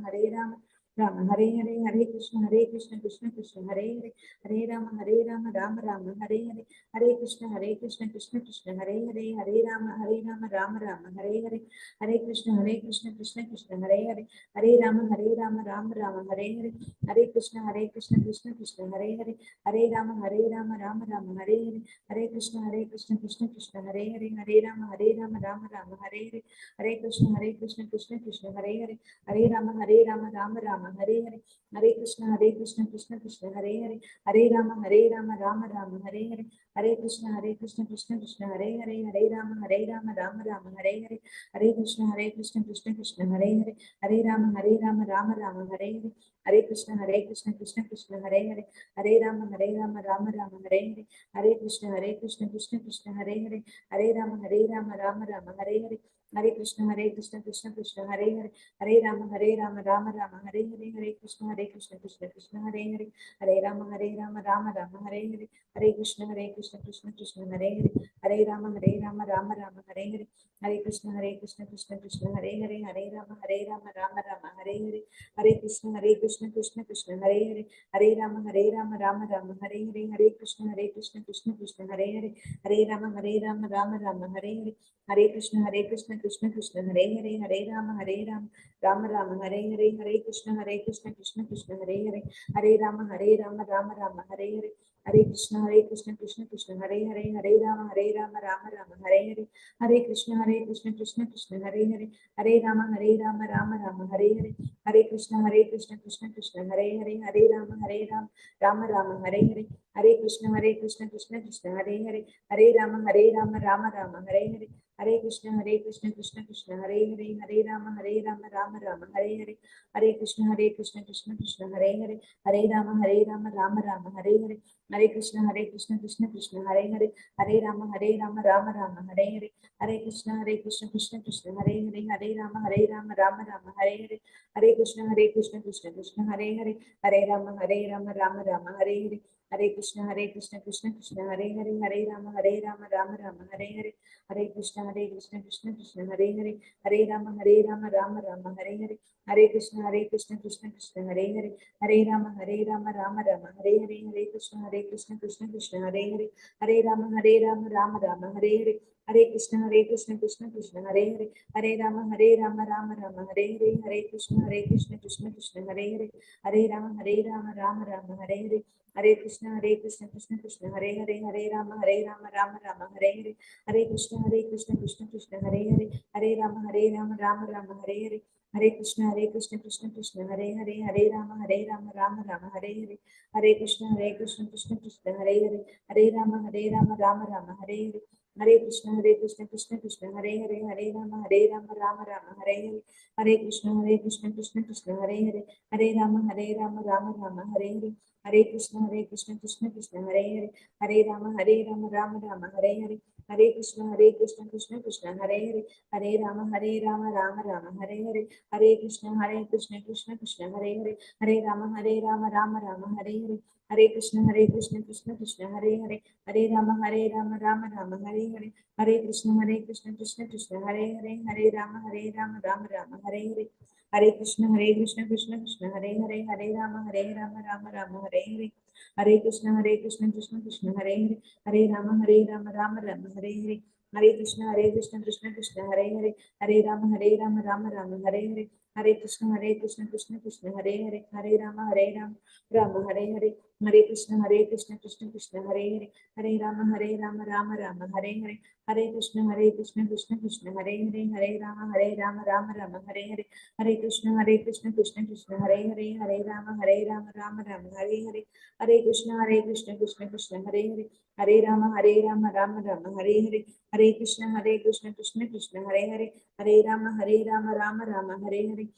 C: Rama Hare Hare, Hare Krishna Krishna Krishna Hare Hare, Hare Rama Rama Rama Hare Hare, Hare Krishna Krishna Krishna Hare Hare, Hare Rama Rama Rama Hare Hare, Hare Krishna Krishna Krishna Hare Hare, Hare Rama Rama Rama Hare Hare, Hare Krishna Krishna Krishna Hare Hare, Hare Rama Rama Rama Hare Hare, Hare Krishna Krishna Krishna Hare Hare, Hare Rama Rama Rama Hare Hare, Hare Krishna Krishna Krishna Hare Hare, Hare Rama Rama Rama Hare Hare, Hare Krishna Krishna Krishna Hare Hare, Hare Rama Rama Rama Hare Hare, Hare Krishna Krishna Krishna Hare Hare, Hare Rama Rama Rama Hare Hare, Hare Krishna Krishna Krishna Hare Hare, Hare Rama Rama Rama Hare Hare, Hare Krishna Krishna Krishna Hare Hare, Hare Rama Rama Rama Hare Hare, Hare Krishna Krishna Krishna Hare Hare, Hare Rama Rama Rama Hare Hare, Hare Krishna Krishna Krishna Hare Hare, Hare Rama Rama Rama Hare Hare, Hare Krishna Krishna Krishna Hare Hare, Hare Rama Rama Rama Hare Hare, Hare Krishna Krishna Krishna Hare Hare, Hare Rama Rama Rama Hare Hare, Hare Krishna Krishna Krishna Hare Hare, Hare Rama Rama Rama Hare Hare, Hare Krishna Krishna Krishna Hare Hare, Hare Rama Rama Rama Hare Hare, Hare Krishna Krishna Krishna Hare Hare, Hare Rama Rama Rama Hare Hare, Hare Krishna Krishna Krishna Hare Hare, Hare Rama Rama Rama Hare Hare, Hare Krishna Krishna Krishna Hare Hare, Hare Rama Rama Rama Hare Hare, Hare Krishna Krishna Krishna Hare Hare, Hare Rama Rama Rama Hare Hare, Hare Krishna Krishna Krishna Hare Hare, Hare Rama Rama Rama Hare Hare, Hare Krishna Krishna Krishna Hare Hare, Hare Rama Rama Rama Hare Hare, Hare Krishna Krishna Krishna Hare Hare, Hare Rama Rama Rama Hare Hare, Hare Krishna Krishna Krishna Hare Hare, Hare Rama Rama Rama Hare Hare, Hare Krishna Krishna Krishna Hare Hare, Hare Rama Rama Rama Hare Hare, Hare Krishna Krishna Krishna Hare Hare, Hare Rama Rama Rama Hare Hare, Hare Krishna Krishna Krishna Hare Hare, Hare Rama Rama Rama Hare Hare, Hare Krishna Krishna Krishna Hare Hare, Hare Rama Rama Rama Hare Hare, Hare Krishna Krishna Krishna Hare Hare, Hare Rama Rama Rama Hare Hare, Hare Krishna Krishna Krishna Hare Hare, Hare Rama Rama Rama Hare Hare, Hare Krishna Krishna Krishna Hare Hare, Hare Rama Rama Rama Hare Hare, Hare Krishna Krishna Krishna Hare Hare, Hare Rama Rama Rama Hare Hare, Hare Krishna Krishna Krishna Hare Hare, Hare Rama Rama Rama Hare Hare, Hare Krishna Krishna Krishna Hare Hare, Hare Rama Rama Rama Hare Hare, Hare Krishna Krishna Krishna Hare Hare, Hare Rama Rama Rama Hare Hare, Hare Krishna Krishna Krishna Hare Hare, Hare Rama Rama Rama Hare Hare, Hare Krishna Krishna Krishna Hare Hare, Hare Rama Rama Rama Hare Hare, Hare Krishna Krishna Krishna Hare Hare, Hare Rama Rama Rama Hare Hare, Hare Krishna Krishna Krishna Hare Hare, Hare Rama Rama Rama Hare Hare, Hare Krishna Krishna Krishna Hare Hare, Hare Rama Rama Rama Hare Hare, Hare Krishna Krishna Krishna Hare Hare, Hare Rama Rama Rama Hare Hare, Hare Krishna Krishna Krishna Hare Hare, Hare Rama Rama Rama Hare Hare, Hare Krishna Krishna Krishna Hare Hare, Hare Rama Rama Rama Hare Hare, Hare Krishna Krishna Krishna Hare Hare, Hare Rama Rama Rama Hare Hare, Hare Krishna Krishna Krishna Hare Hare, Hare Rama Rama Rama Hare Hare, Hare Krishna Krishna Krishna Hare Hare, Hare Rama Rama Rama Hare Hare, Hare Krishna Krishna Krishna Hare Hare, Hare Rama Rama Rama Hare Hare, Hare Krishna Krishna Krishna Hare Hare, Hare Rama Rama Rama Hare Hare, Hare Krishna Krishna Krishna Hare Hare, Hare Rama Rama Hare Hare, Hare Krishna Krishna Krishna Hare Hare, Hare Rama Rama Rama Hare Hare, Hare Krishna Krishna Krishna Hare Hare, Hare Rama Rama Rama Hare Hare, Hare Krishna Krishna Krishna Hare Hare, Hare Rama Rama Rama Hare Hare, Hare Krishna Krishna Krishna Hare Hare, Hare Rama Rama Rama Hare Hare, Hare Krishna Krishna Krishna Hare Hare, Hare Rama Rama Rama Hare Hare,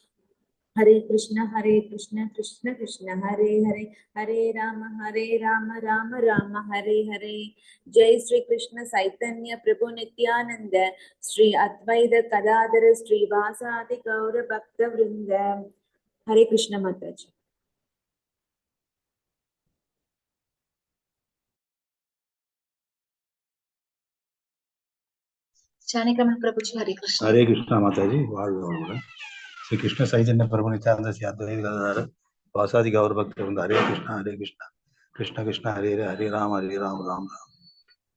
C: Hare Krishna Krishna Krishna Hare Hare, Hare Rama Rama Rama Hare Hare. Jai Sri Krishna Chaitanya Prabhu Nityananda, Sri Advaita Kadadara Sri Vasadi Gaura Bhakta Vrinda. Hare Krishna Mataji.
D: Chanikraman Prabhuji, Hare Krishna.
G: Hare Krishna Mataji, Sri Krishna Chaitanya Prabhu Nityananda Sri Advaita Gadadhara Vasadi Gaura Bhakta Vrinda. Hare Krishna Krishna Krishna Hare Hare, Hare Rama Ram Ram.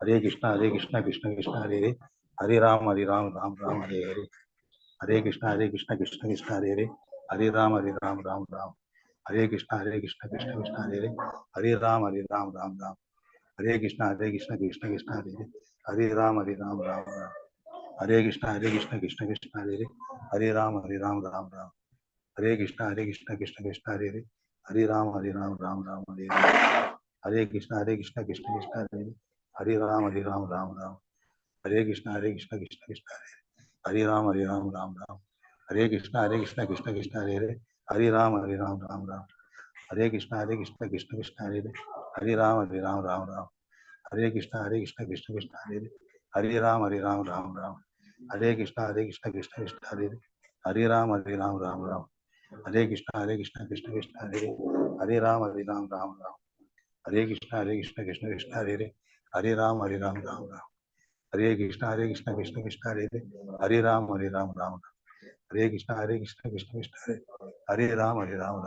G: Hare Krishna Krishna Krishna Hare Hare, Hare Rama Ram Ram Hare Hare. Hare Krishna Krishna Krishna Hare Hare, Hare Rama Ram Ram. Hare Krishna Krishna Krishna Hare Hare, Hare Rama Ram Ram. Hare Krishna Krishna Krishna Hare Hare, Hare Rama Ram Ram. Hare Krishna Krishna Krishna Hare Hare, Hare Rama Ram Ram. Hare Krishna Krishna Krishna Hare Hare, Hare Rama Ram Hare Hare. Hare Krishna Krishna Krishna Hare Hare, Hare Rama Ram. Hare Krishna Krishna Krishna Hare Hare, Hare Rama Ram. Hare Krishna Krishna Krishna Hare Hare, Hare Rama Ram. Hare Krishna Krishna Krishna Hare Hare, Hare Rama Ram. Hare Krishna Krishna Krishna Hare Hare, Hare Rama Ram. Hare Krishna Krishna Krishna Hare Hare, Hare Rama Ram. Hare Krishna Krishna Krishna Hare Hare, Hare Rama Ram. Hare Krishna Krishna Krishna Hare Hare, Hare Rama Ram. Hare Krishna Krishna Krishna Hare Hare, Hare Rama Ram. Hare Krishna Krishna Krishna Hare Rama Ram.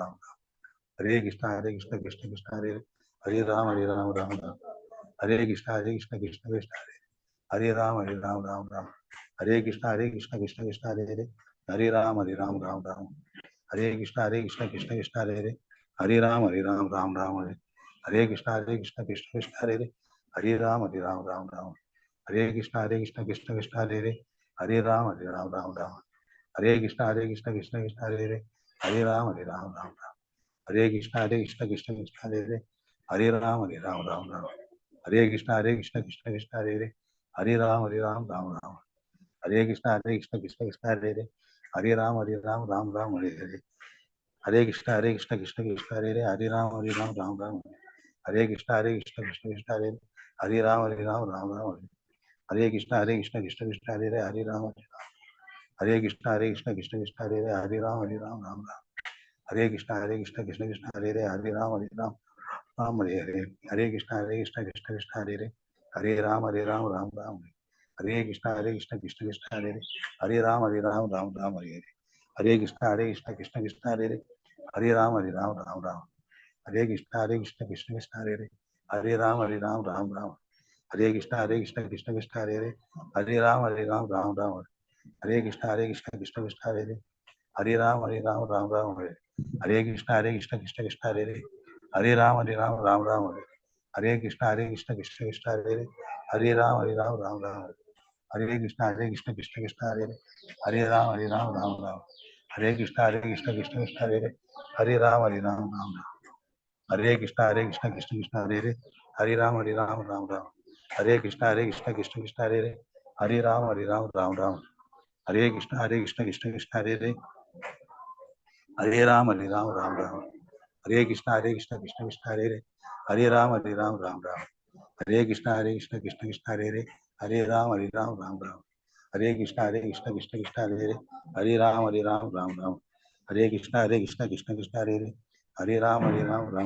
G: Hare Krishna Krishna Krishna Hare Hare, Hare Rama Ram. Hare Krishna Krishna Krishna Hare Rama Ram. Hare Krishna Krishna Krishna Hare Hare, Hare Rama Ram. Hare Krishna Krishna Krishna Hare Hare, Hare Rama Ram. Hare Krishna Krishna Krishna Hare Hare, Hare Rama Ram. Hare Krishna Krishna Krishna Hare Hare, Hare Rama Ram. Hare Krishna Krishna Krishna Hare Hare, Hare Rama Ram. Hare Krishna Krishna Krishna Hare Hare, Hare Rama Ram. Hare Krishna Krishna Krishna Hare Hare, Hare Rama Ram. Hare Krishna Krishna Krishna Hare Hare, Hare Rama Ram. Hare Krishna Krishna Krishna Hare Hare, Hare Rama Ram. Hare Krishna Krishna Krishna Hare Hare, Hare Rama Ram. Hare Krishna Krishna Krishna Hare Hare, Hare Rama. Hare Krishna Krishna Krishna Hare Hare, Hare Rama Ram. Hare Krishna Krishna Hare Hare, Hare Rama Ram. Hare Krishna Krishna Krishna Hare Hare, Hare Rama Ram. Hare Krishna Krishna Hare Hare, Hare Rama Ram. Hare Krishna Krishna Krishna Hare Hare, Hare Rama Ram. Hare Krishna Krishna Hare Hare, Hare Rama Ram. Hare Krishna Krishna Krishna Hare Hare, Hare Rama Ram. Hare Krishna Krishna Hare Hare, Hare Rama Ram. Hare Krishna Krishna Hare Hare, Hare Rama Ram. Hare Krishna Krishna Hare Hare, Hare Rama Ram. Hare Krishna Krishna Hare Hare, Hare Rama Ram. Hare Krishna Krishna Hare Hare, Hare Rama Ram. Hare Krishna Krishna Hare Hare, Hare Rama Ram. Hare Krishna Krishna Hare Hare, Hare Rama Ram. Hare Krishna Krishna Hare Hare, Hare Rama Ram. Hare Krishna Krishna Hare Hare, Hare Rama Ram. Hare Krishna Krishna Hare Hare, Hare Rama Ram. Hare Krishna Krishna Hare Hare, Hare Rama Ram. Hare Krishna Krishna Hare Hare, Hare Rama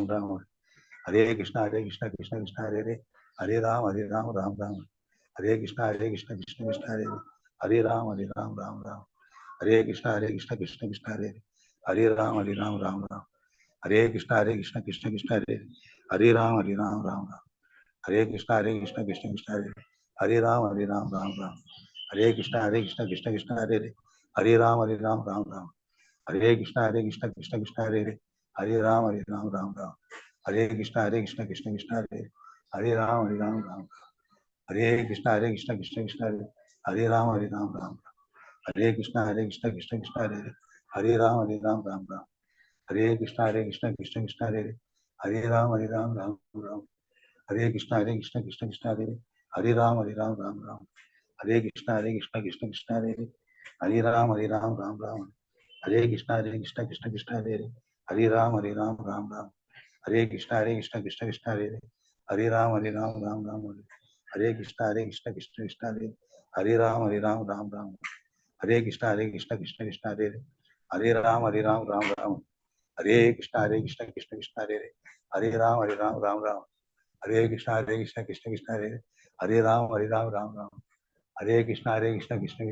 G: Ram. Hare Krishna, Krishna Krishna, Hare Ram, Ram Ram. Hare Krishna, Krishna Krishna, Hare Ram, Ram Ram. Hare Krishna, Krishna Krishna, Hare Ram, Ram Ram. Hare Krishna, Krishna Krishna, Hare Ram, Ram Ram. Hare Krishna, Krishna Krishna, Hare Ram, Ram Ram. Hare Krishna, Krishna Krishna, Hare Ram, Ram Ram. Hare Krishna, Krishna Krishna, Hare Ram, Ram Ram. Hare Krishna, Krishna Krishna, Hare Ram, Ram Ram. Hare Krishna, Krishna Krishna, Hare Ram, Ram Ram. Hare Krishna, Krishna Krishna, Hare Ram, Ram Ram. Hare Krishna, Krishna Krishna, Hare Ram, Ram Ram. Hare Krishna, Krishna Krishna, Hare Ram, Ram Ram. Hare Krishna, Krishna Krishna, Hare Ram, Ram Ram. Hare Krishna, Krishna Krishna, Hare Ram, Ram Ram. Hare Krishna, Krishna Krishna, Hare Ram, Ram Ram. Hare Krishna, Krishna Krishna, Hare Ram, Ram Ram. Hare Krishna, Krishna Krishna, Hare Ram, Ram Ram. Hare Krishna, Krishna Krishna, Hare Ram, Ram Ram. Hare Krishna, Krishna Krishna, Hare Ram, Ram Ram. Hare Krishna, Krishna Krishna, Hare Ram, Ram Ram. Hare Krishna, Krishna Krishna, Hare Ram, Ram Ram. Hare Krishna, Krishna Krishna,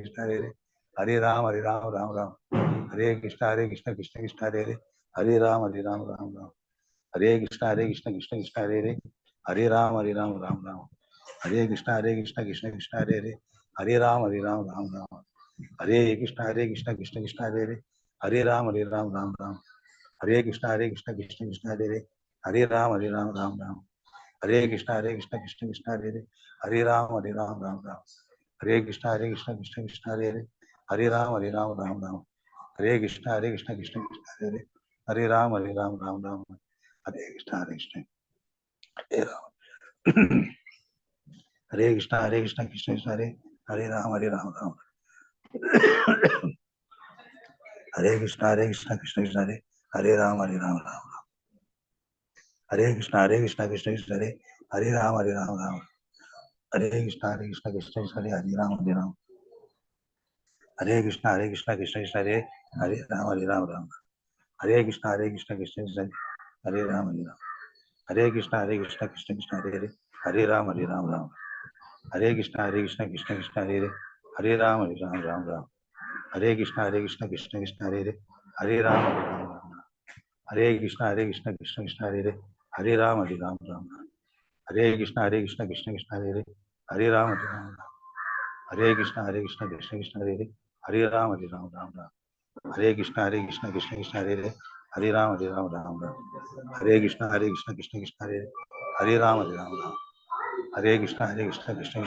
G: Hare Ram, Ram Ram. Hare Krishna, Krishna Krishna, Hare Ram, Ram Ram. Hare Krishna, Krishna Krishna, Hare Ram, Ram Ram. Hare Krishna, Krishna Krishna, Hare Ram, Ram Ram. Hare Krishna, Krishna Krishna, Hare Ram, Ram Ram. Hare Krishna, Krishna Krishna, Hare Ram, Ram Ram. Hare Krishna, Krishna Krishna, Hare Ram, Ram Ram. Hare Krishna, Krishna, Hare Ram. Hare Krishna, Krishna Krishna, Hare Ram, Ram Ram. Hare Krishna, Krishna Krishna, Hare Ram, Ram Ram. Hare Krishna, Krishna Krishna, Hare Ram, Ram Ram. Hare Krishna, Krishna Krishna, Hare Ram, Ram. Hare Krishna, Krishna Krishna, Hare Ram, Ram. Hare Krishna, Krishna Krishna, Hare Ram, Ram. Hare Krishna, Krishna Krishna, Hare Ram, Ram. Hare Krishna, Krishna Krishna, Hare Ram, Ram. Hare Krishna, Krishna Krishna, Hare Ram, Ram. Hare Krishna, Krishna Krishna, Hare Ram, Ram. Hare Krishna, Krishna Krishna, Hare Ram, Ram. Hare Krishna, Krishna Krishna, Hare Ram, Ram. Hare Krishna, Krishna Krishna, Hare Ram, Ram. Hare Krishna, Krishna Krishna, Hare Ram, Ram. Hare Krishna, Krishna Krishna,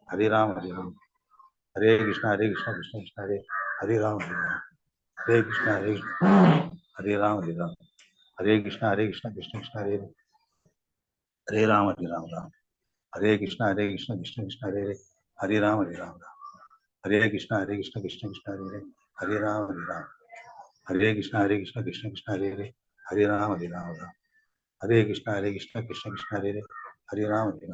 G: Hare Ram, Ram. Hare Krishna, Krishna Krishna, Hare Ram, Ram. Hare Krishna, Hare Ram, Ram. Hare Krishna, Krishna Krishna, Hare Ram, Ram. Hare Krishna, Krishna Krishna, Hare Ram, Ram. Hare Krishna, Krishna Krishna, Hare Ram, Ram. Hare Krishna, Krishna Krishna, Hare Ram, Ram. Hare Krishna, Krishna Krishna, Hare Ram, Ram. Hare Krishna, Krishna Krishna, Hare Ram, Ram.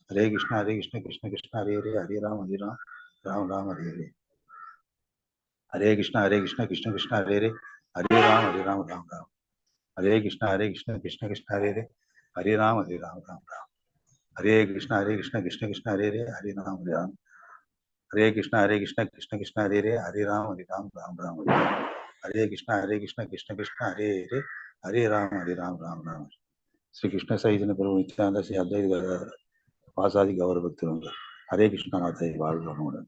G: Hare Krishna, Krishna Krishna, Hare Ram, Ram. Hare Krishna, Krishna Krishna, Hare Ram, Ram. Hare. Hare Krishna, Krishna Krishna, Hare Ram, Ram. Hare Krishna, Krishna Krishna, Hare Ram, Ram. Hare Krishna, Krishna Krishna, Hare Ram, Ram. Hare Krishna, Krishna Krishna, Hare Ram, Ram. Hare Krishna, Krishna Krishna, Hare Ram, Ram. Sri Krishna Saitanya Prabhu Nityananda Sri Advaita Vasadi Gaura Bhaktivinoda. Hare Krishna Matai Valvamudan.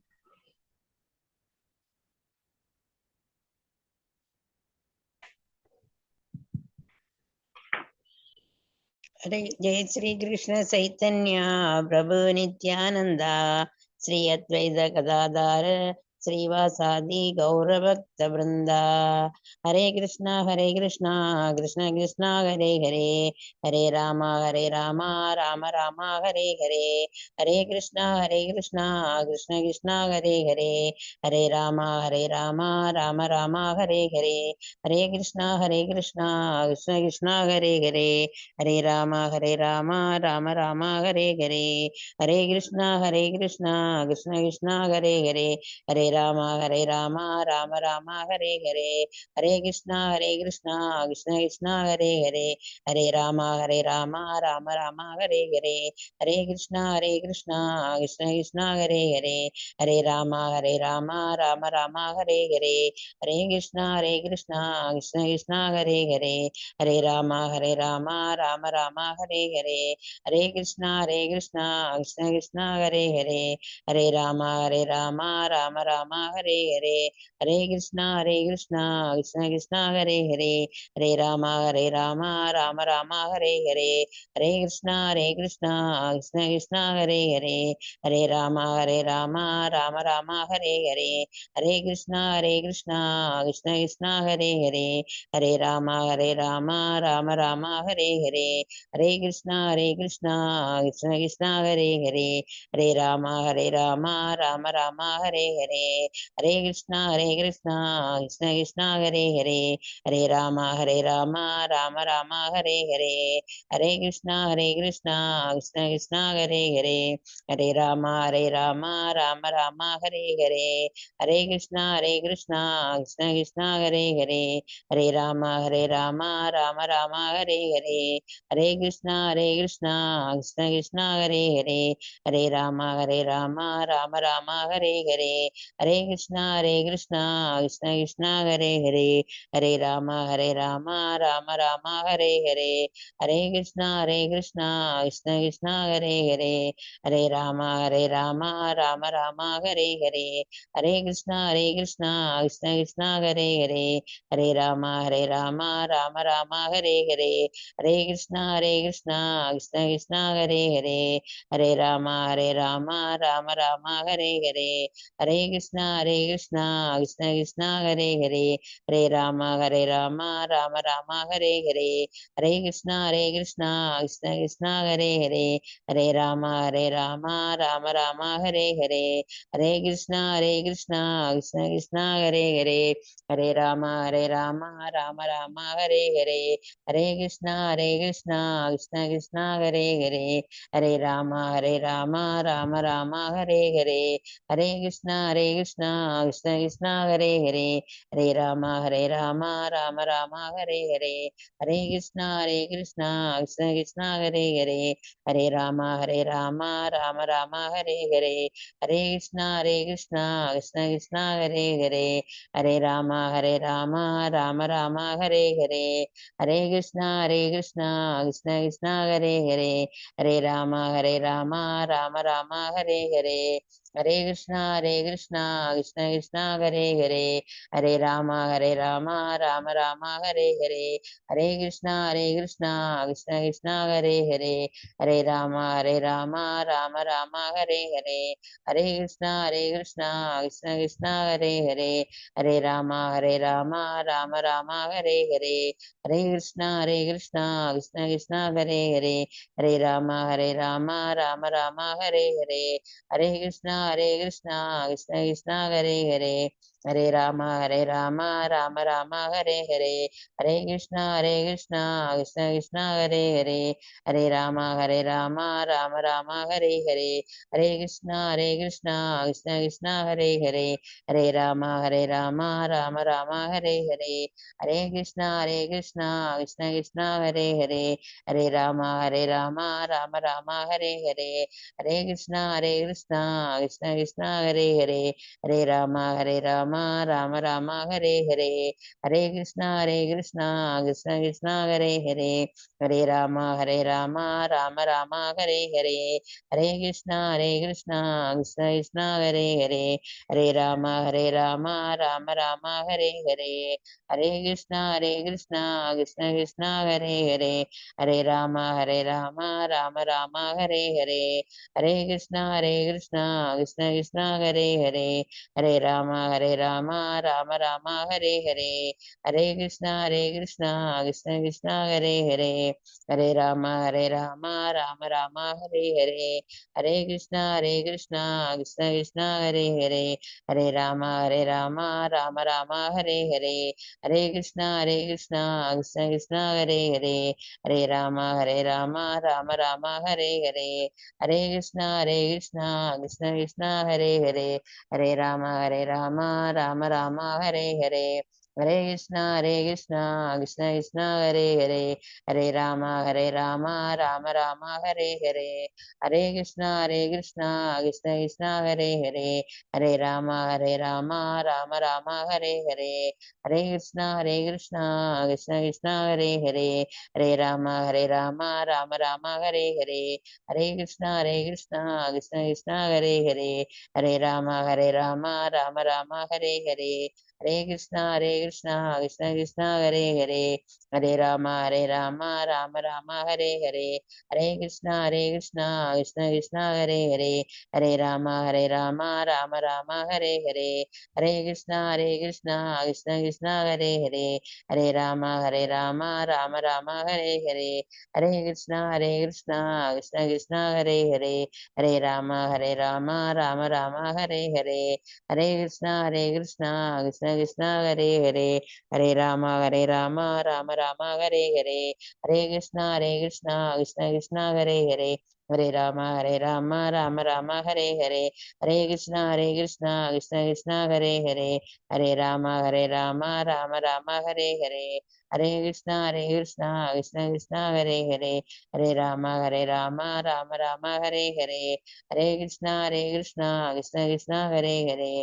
F: Hare Jai Sri Krishna Chaitanya Prabhu Nityananda Sri Advaita Gadadhara श्रीवासादि गौरभक्तवृन्दा। हरे कृष्णा कृष्ण कृष्ण हरे हरे, हरे राम राम राम हरे हरे, हरे कृष्णा कृष्ण कृष्ण हरे हरे, हरे राम राम राम हरे हरे, हरे कृष्णा कृष्ण कृष्ण हरे हरे, हरे राम राम राम हरे हरे, हरे कृष्णा कृष्ण कृष्ण हरे हरे, हरे राम राम राम हरे हरे, हरे कृष्णा कृष्ण कृष्ण हरे हरे, हरे राम राम राम हरे हरे, हरे कृष्णा कृष्ण कृष्ण हरे हरे, हरे राम राम राम हरे हरे, हरे कृष्णा कृष्ण कृष्ण हरे हरे, हरे राम राम राम हरे हरे, हरे कृष्णा कृष्ण कृष्ण हरे हरे, हरे राम राम राम हरे हरे, हरे कृष्णा कृष्ण कृष्ण हरे हरे, हरे राम राम राम हरे हरे, हरे कृष्णा कृष्ण कृष्ण हरे हरे, हरे राम राम राम हरे हरे, हरे कृष्णा कृष्ण कृष्ण हरे हरे, हरे राम राम राम हरे हरे, हरे कृष्णा कृष्ण कृष्ण हरे हरे, हरे राम राम राम हरे हरे, हरे कृष्णा कृष्ण कृष्ण हरे हरे, हरे राम राम राम हरे हरे, हरे कृष्णा कृष्ण कृष्ण हरे हरे, हरे राम राम राम हरे हरे, हरे कृष्णा कृष्ण कृष्ण हरे हरे, हरे राम राम राम हरे हरे, हरे कृष्णा कृष्ण कृष्ण हरे हरे, हरे राम राम राम हरे हरे, हरे कृष्णा कृष्ण कृष्ण हरे हरे, हरे राम राम राम हरे हरे, हरे कृष्णा कृष्ण कृष्ण हरे हरे, हरे राम राम राम हरे हरे, हरे कृष्णा कृष्ण कृष्ण हरे हरे, हरे राम राम राम हरे हरे, हरे कृष्णा कृष्ण कृष्ण हरे हरे, हरे राम राम राम हरे हरे, हरे कृष्णा कृष्ण कृष्ण हरे हरे, हरे राम राम राम हरे हरे, हरे कृष्णा कृष्ण कृष्ण हरे हरे, हरे राम राम राम हरे हरे, हरे कृष्णा कृष्ण कृष्ण हरे हरे, हरे राम राम राम हरे हरे, हरे कृष्णा कृष्ण कृष्ण हरे हरे, हरे राम राम राम हरे हरे, हरे कृष्णा कृष्ण कृष्ण हरे हरे, हरे राम राम राम हरे हरे, हरे कृष्णा कृष्ण कृष्ण हरे हरे, हरे राम राम राम हरे हरे, हरे कृष्णा कृष्ण कृष्ण हरे हरे, हरे राम राम राम हरे हरे, हरे कृष्णा कृष्ण कृष्ण हरे हरे, हरे राम राम राम हरे हरे, हरे कृष्णा कृष्ण कृष्ण हरे हरे, हरे राम राम राम हरे हरे, हरे कृष्णा कृष्ण कृष्ण हरे हरे, हरे राम राम राम हरे हरे, हरे कृष्णा कृष्ण कृष्ण हरे हरे, हरे राम राम राम हरे हरे, हरे कृष्णा कृष्ण कृष्ण हरे हरे, हरे राम राम राम हरे हरे, हरे कृष्णा कृष्ण कृष्ण हरे हरे, हरे राम राम राम हरे हरे, हरे कृष्णा कृष्ण कृष्ण हरे हरे, हरे राम राम राम हरे हरे, हरे कृष्णा कृष्ण कृष्ण हरे हरे, हरे राम राम राम हरे हरे, हरे कृष्णा कृष्ण कृष्ण हरे हरे, हरे राम राम राम हरे हरे, हरे कृष्णा कृष्ण कृष्ण हरे हरे, हरे Ram Rama Rama Hare Hare, Hare Krishna Krishna Krishna Hare Hare, Hare Rama Rama Rama Hare Hare, Hare Krishna Krishna Krishna Hare Hare, Hare Rama Rama Rama Hare Hare, Hare Krishna Krishna Krishna Hare Hare, Hare Rama Rama Hare Hare, Hare Krishna Krishna Krishna Hare Hare, Hare Rama Rama Hare Hare, Hare Krishna Krishna Krishna Hare Hare, Hare Rama Rama Hare Hare, Hare Krishna Krishna Krishna Hare Hare, Hare Rama Rama Hare Hare, Hare Krishna Krishna Krishna Hare Hare, Hare Rama Rama Hare Hare, Hare Krishna Krishna Krishna Hare Hare, Hare Rama Rama Hare Hare, Hare Krishna Krishna Krishna Hare Hare, Hare Rama Rama Hare Hare, Hare Krishna Krishna Krishna Hare Hare, Hare Rama Rama Hare Hare, Hare Krishna Krishna Krishna Hare Hare, Hare Rama Rama Hare Hare, Hare Krishna Krishna Krishna Hare Hare, Hare Rama Rama Hare Hare, Hare Krishna Krishna Hare Hare, Hare Rama Rama Hare Hare, Hare Krishna Krishna Krishna Hare Hare, Hare Rama Rama Hare Hare, Hare Krishna Krishna Krishna Hare Hare, Hare Rama Rama Hare Hare, Hare Krishna Krishna Krishna Hare Hare, Hare Rama Rama Hare Hare, Hare Krishna Krishna Krishna Hare Hare, Hare Rama Rama Hare Hare, Hare Krishna Krishna Krishna Hare Hare, Hare Rama Rama Hare Hare, Hare Krishna Krishna Krishna Hare Hare, Hare Rama Rama Hare Hare, Hare Krishna Krishna Krishna Hare Hare, Hare Rama Rama Hare Hare, Hare Krishna Krishna Krishna Hare Hare,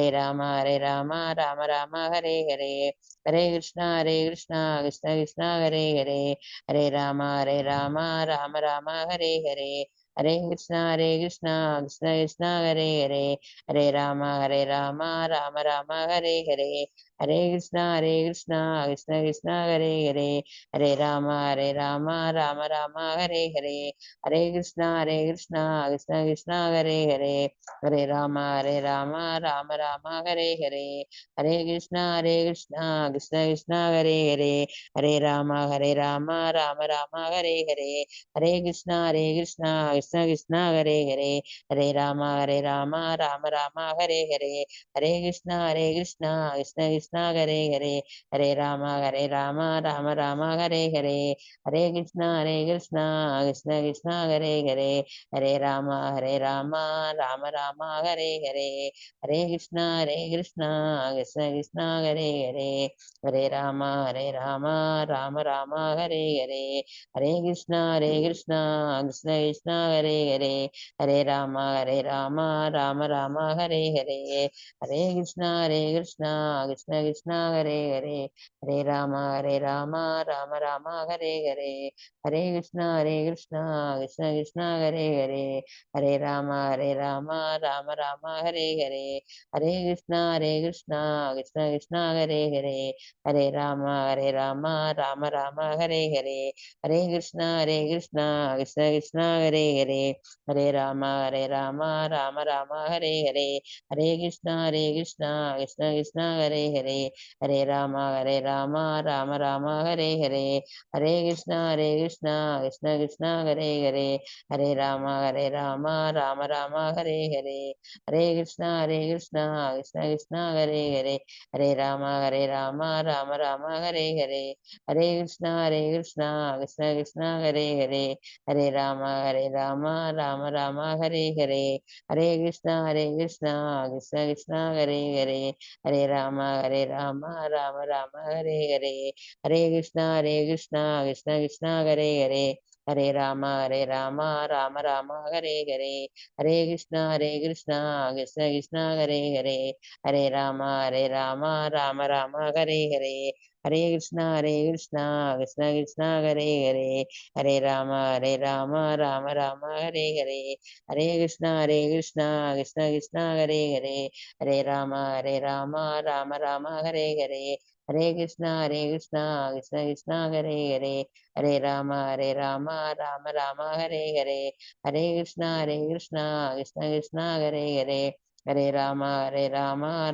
F: Hare Rama Rama Hare Hare, Hare Krishna Krishna Krishna Hare Hare, Hare Rama Rama Hare Hare, Hare Krishna Krishna Krishna Hare Hare, Hare Rama Rama Hare Hare, Hare Krishna Krishna Krishna Hare Hare, Hare Rama Rama Hare Hare, Hare Krishna Krishna Krishna Hare Hare, Hare Rama Rama Hare Hare, Hare Krishna Krishna Krishna Hare Hare, Hare Rama Rama Hare Hare, Hare Krishna Krishna Krishna Hare Hare, Hare Rama Rama Hare Hare, Hare Krishna Krishna Krishna Hare Hare, Hare Rama Rama Hare Hare, Hare Krishna Krishna Krishna Hare Hare, Hare Rama Rama Hare Hare, Hare Krishna Krishna Krishna Hare Hare, Hare Rama Rama Hare Hare, Hare Krishna Krishna Krishna Hare Hare, Hare Rama Rama Hare Hare, Hare Krishna Krishna Krishna Hare Hare, Hare Rama Rama Hare Hare, Hare Krishna Krishna Krishna Hare Hare, Hare Rama Rama Hare Hare, Hare Krishna Krishna Krishna Hare Hare, Hare Rama Rama Hare Hare, Hare Krishna Krishna Krishna Hare Hare, Hare Rama Rama Hare Hare, Hare Krishna Krishna Krishna Hare Hare, Hare Rama Rama Hare Hare, Hare Krishna Krishna Krishna Hare Hare, Hare Rama Rama Hare Hare, Hare Krishna Krishna Krishna Hare Hare, Hare Rama Rama Hare Hare, Hare Krishna Krishna Krishna Hare Hare, Hare Rama Rama Hare Hare, Hare Krishna Krishna Krishna Hare Hare, Hare Rama Rama Hare Hare, Hare Krishna Krishna Krishna Hare Hare, Hare Rama, Rama Rama, Hare Hare, Hare Krishna, Krishna Krishna, Hare Hare, Hare Rama, Rama Rama, Hare Hare, Hare Krishna, Krishna Krishna, Hare Hare, Hare Rama, Rama Rama, Hare Hare, Hare Krishna, Krishna Krishna, Hare Hare, Hare Rama, Rama Rama, Hare Hare, Hare Krishna, Krishna Krishna, Hare Hare, Hare Rama, Rama Hare Hare, Hare Krishna, Krishna Krishna, Hare Hare, Hare Rama,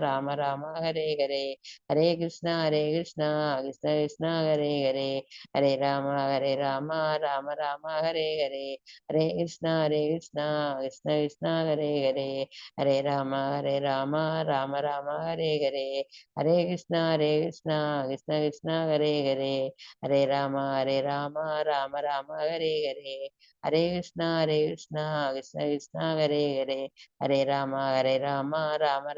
F: Rama Hare Hare, Hare Krishna, Krishna Krishna, Hare Hare, Hare Rama, Rama Hare Hare, Hare Krishna, Krishna Krishna, Hare Hare, Hare Rama, Rama Hare Hare, Hare Krishna, Krishna Hare Hare, Hare Rama, Rama Hare Hare, Hare Krishna, Krishna Krishna, Hare Hare, Hare Rama, Rama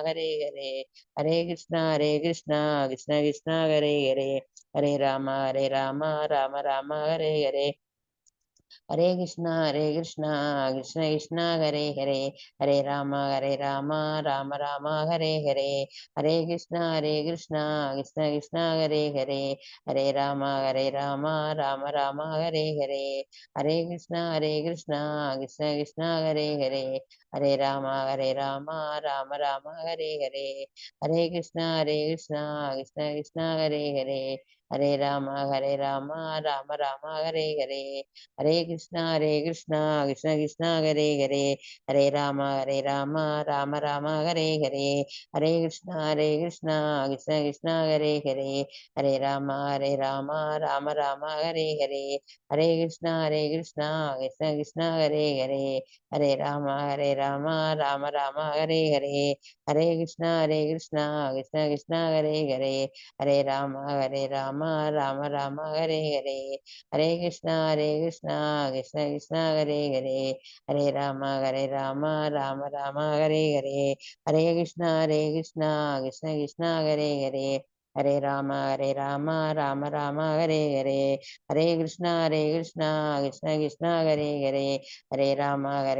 F: Hare Hare, Hare Krishna, Krishna Krishna, Hare Hare, Hare Rama, Rama Hare Hare, Hare Krishna, Krishna Krishna, Hare Hare, Hare Rama, Rama Hare Hare, Hare Krishna, Krishna Krishna, Hare Hare, Hare Rama, Rama Hare Hare, Hare Krishna, Krishna Krishna, Hare Hare, Hare Rama, Rama Hare Hare, Hare Krishna, Krishna Hare Hare, Hare Rama, Rama Hare Hare, Hare Krishna, Krishna Krishna, Hare Hare, Hare Rama, Rama Hare Hare, Hare Krishna, Krishna Hare Hare, Hare Rama, Rama Hare Hare, Hare Krishna, Krishna Hare Hare, Hare Rama, Rama Hare Hare, Hare Krishna, Krishna Hare Hare, Hare Rama, Rama Hare Hare, Hare Krishna, Krishna Hare Hare, Hare Rama, Rama Hare Hare, Hare Krishna, Krishna Hare Hare, Hare Rama, Rama Hare Hare, Hare Krishna, Krishna Hare Hare, Hare Rama,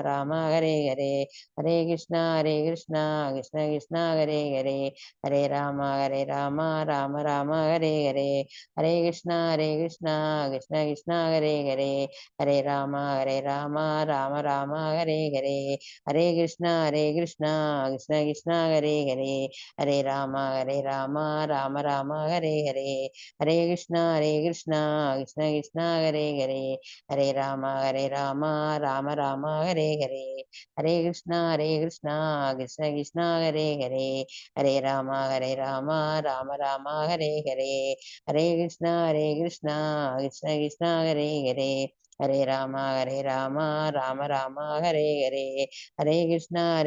F: Rama Hare Hare, Hare Krishna, Krishna Hare Hare, Hare Rama, Rama Hare Hare, Hare Krishna, Krishna Hare Hare, Hare Rama, Rama Hare Hare, Hare Krishna, Krishna Hare Hare, Hare Rama, Rama Hare Hare, Hare Krishna, Krishna Hare Hare, Hare Rama, Rama Hare Hare, Hare Krishna, Krishna Hare Hare, Hare Rama, Rama Hare Hare, Hare Krishna, Krishna Hare Hare, Hare Rama, Rama Hare Hare, Hare Krishna,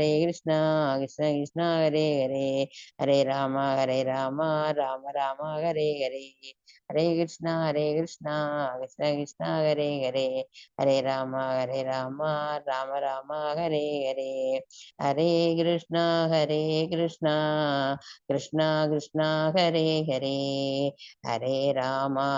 F: Krishna Hare Hare, Hare Rama, Rama Hare Hare, Hare Krishna, Krishna Hare Hare, Hare Rama, Rama Hare Hare, Hare Krishna, Krishna Krishna Hare Hare, Hare Rama,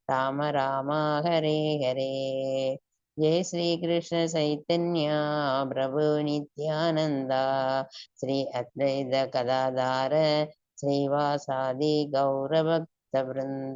F: Rama Hare Hare. Jai Sri Krishna Chaitanya Prabhu Nityananda Sri Advaita Gadadhara Sri Vasadi Gaura Bhakta Vrinda.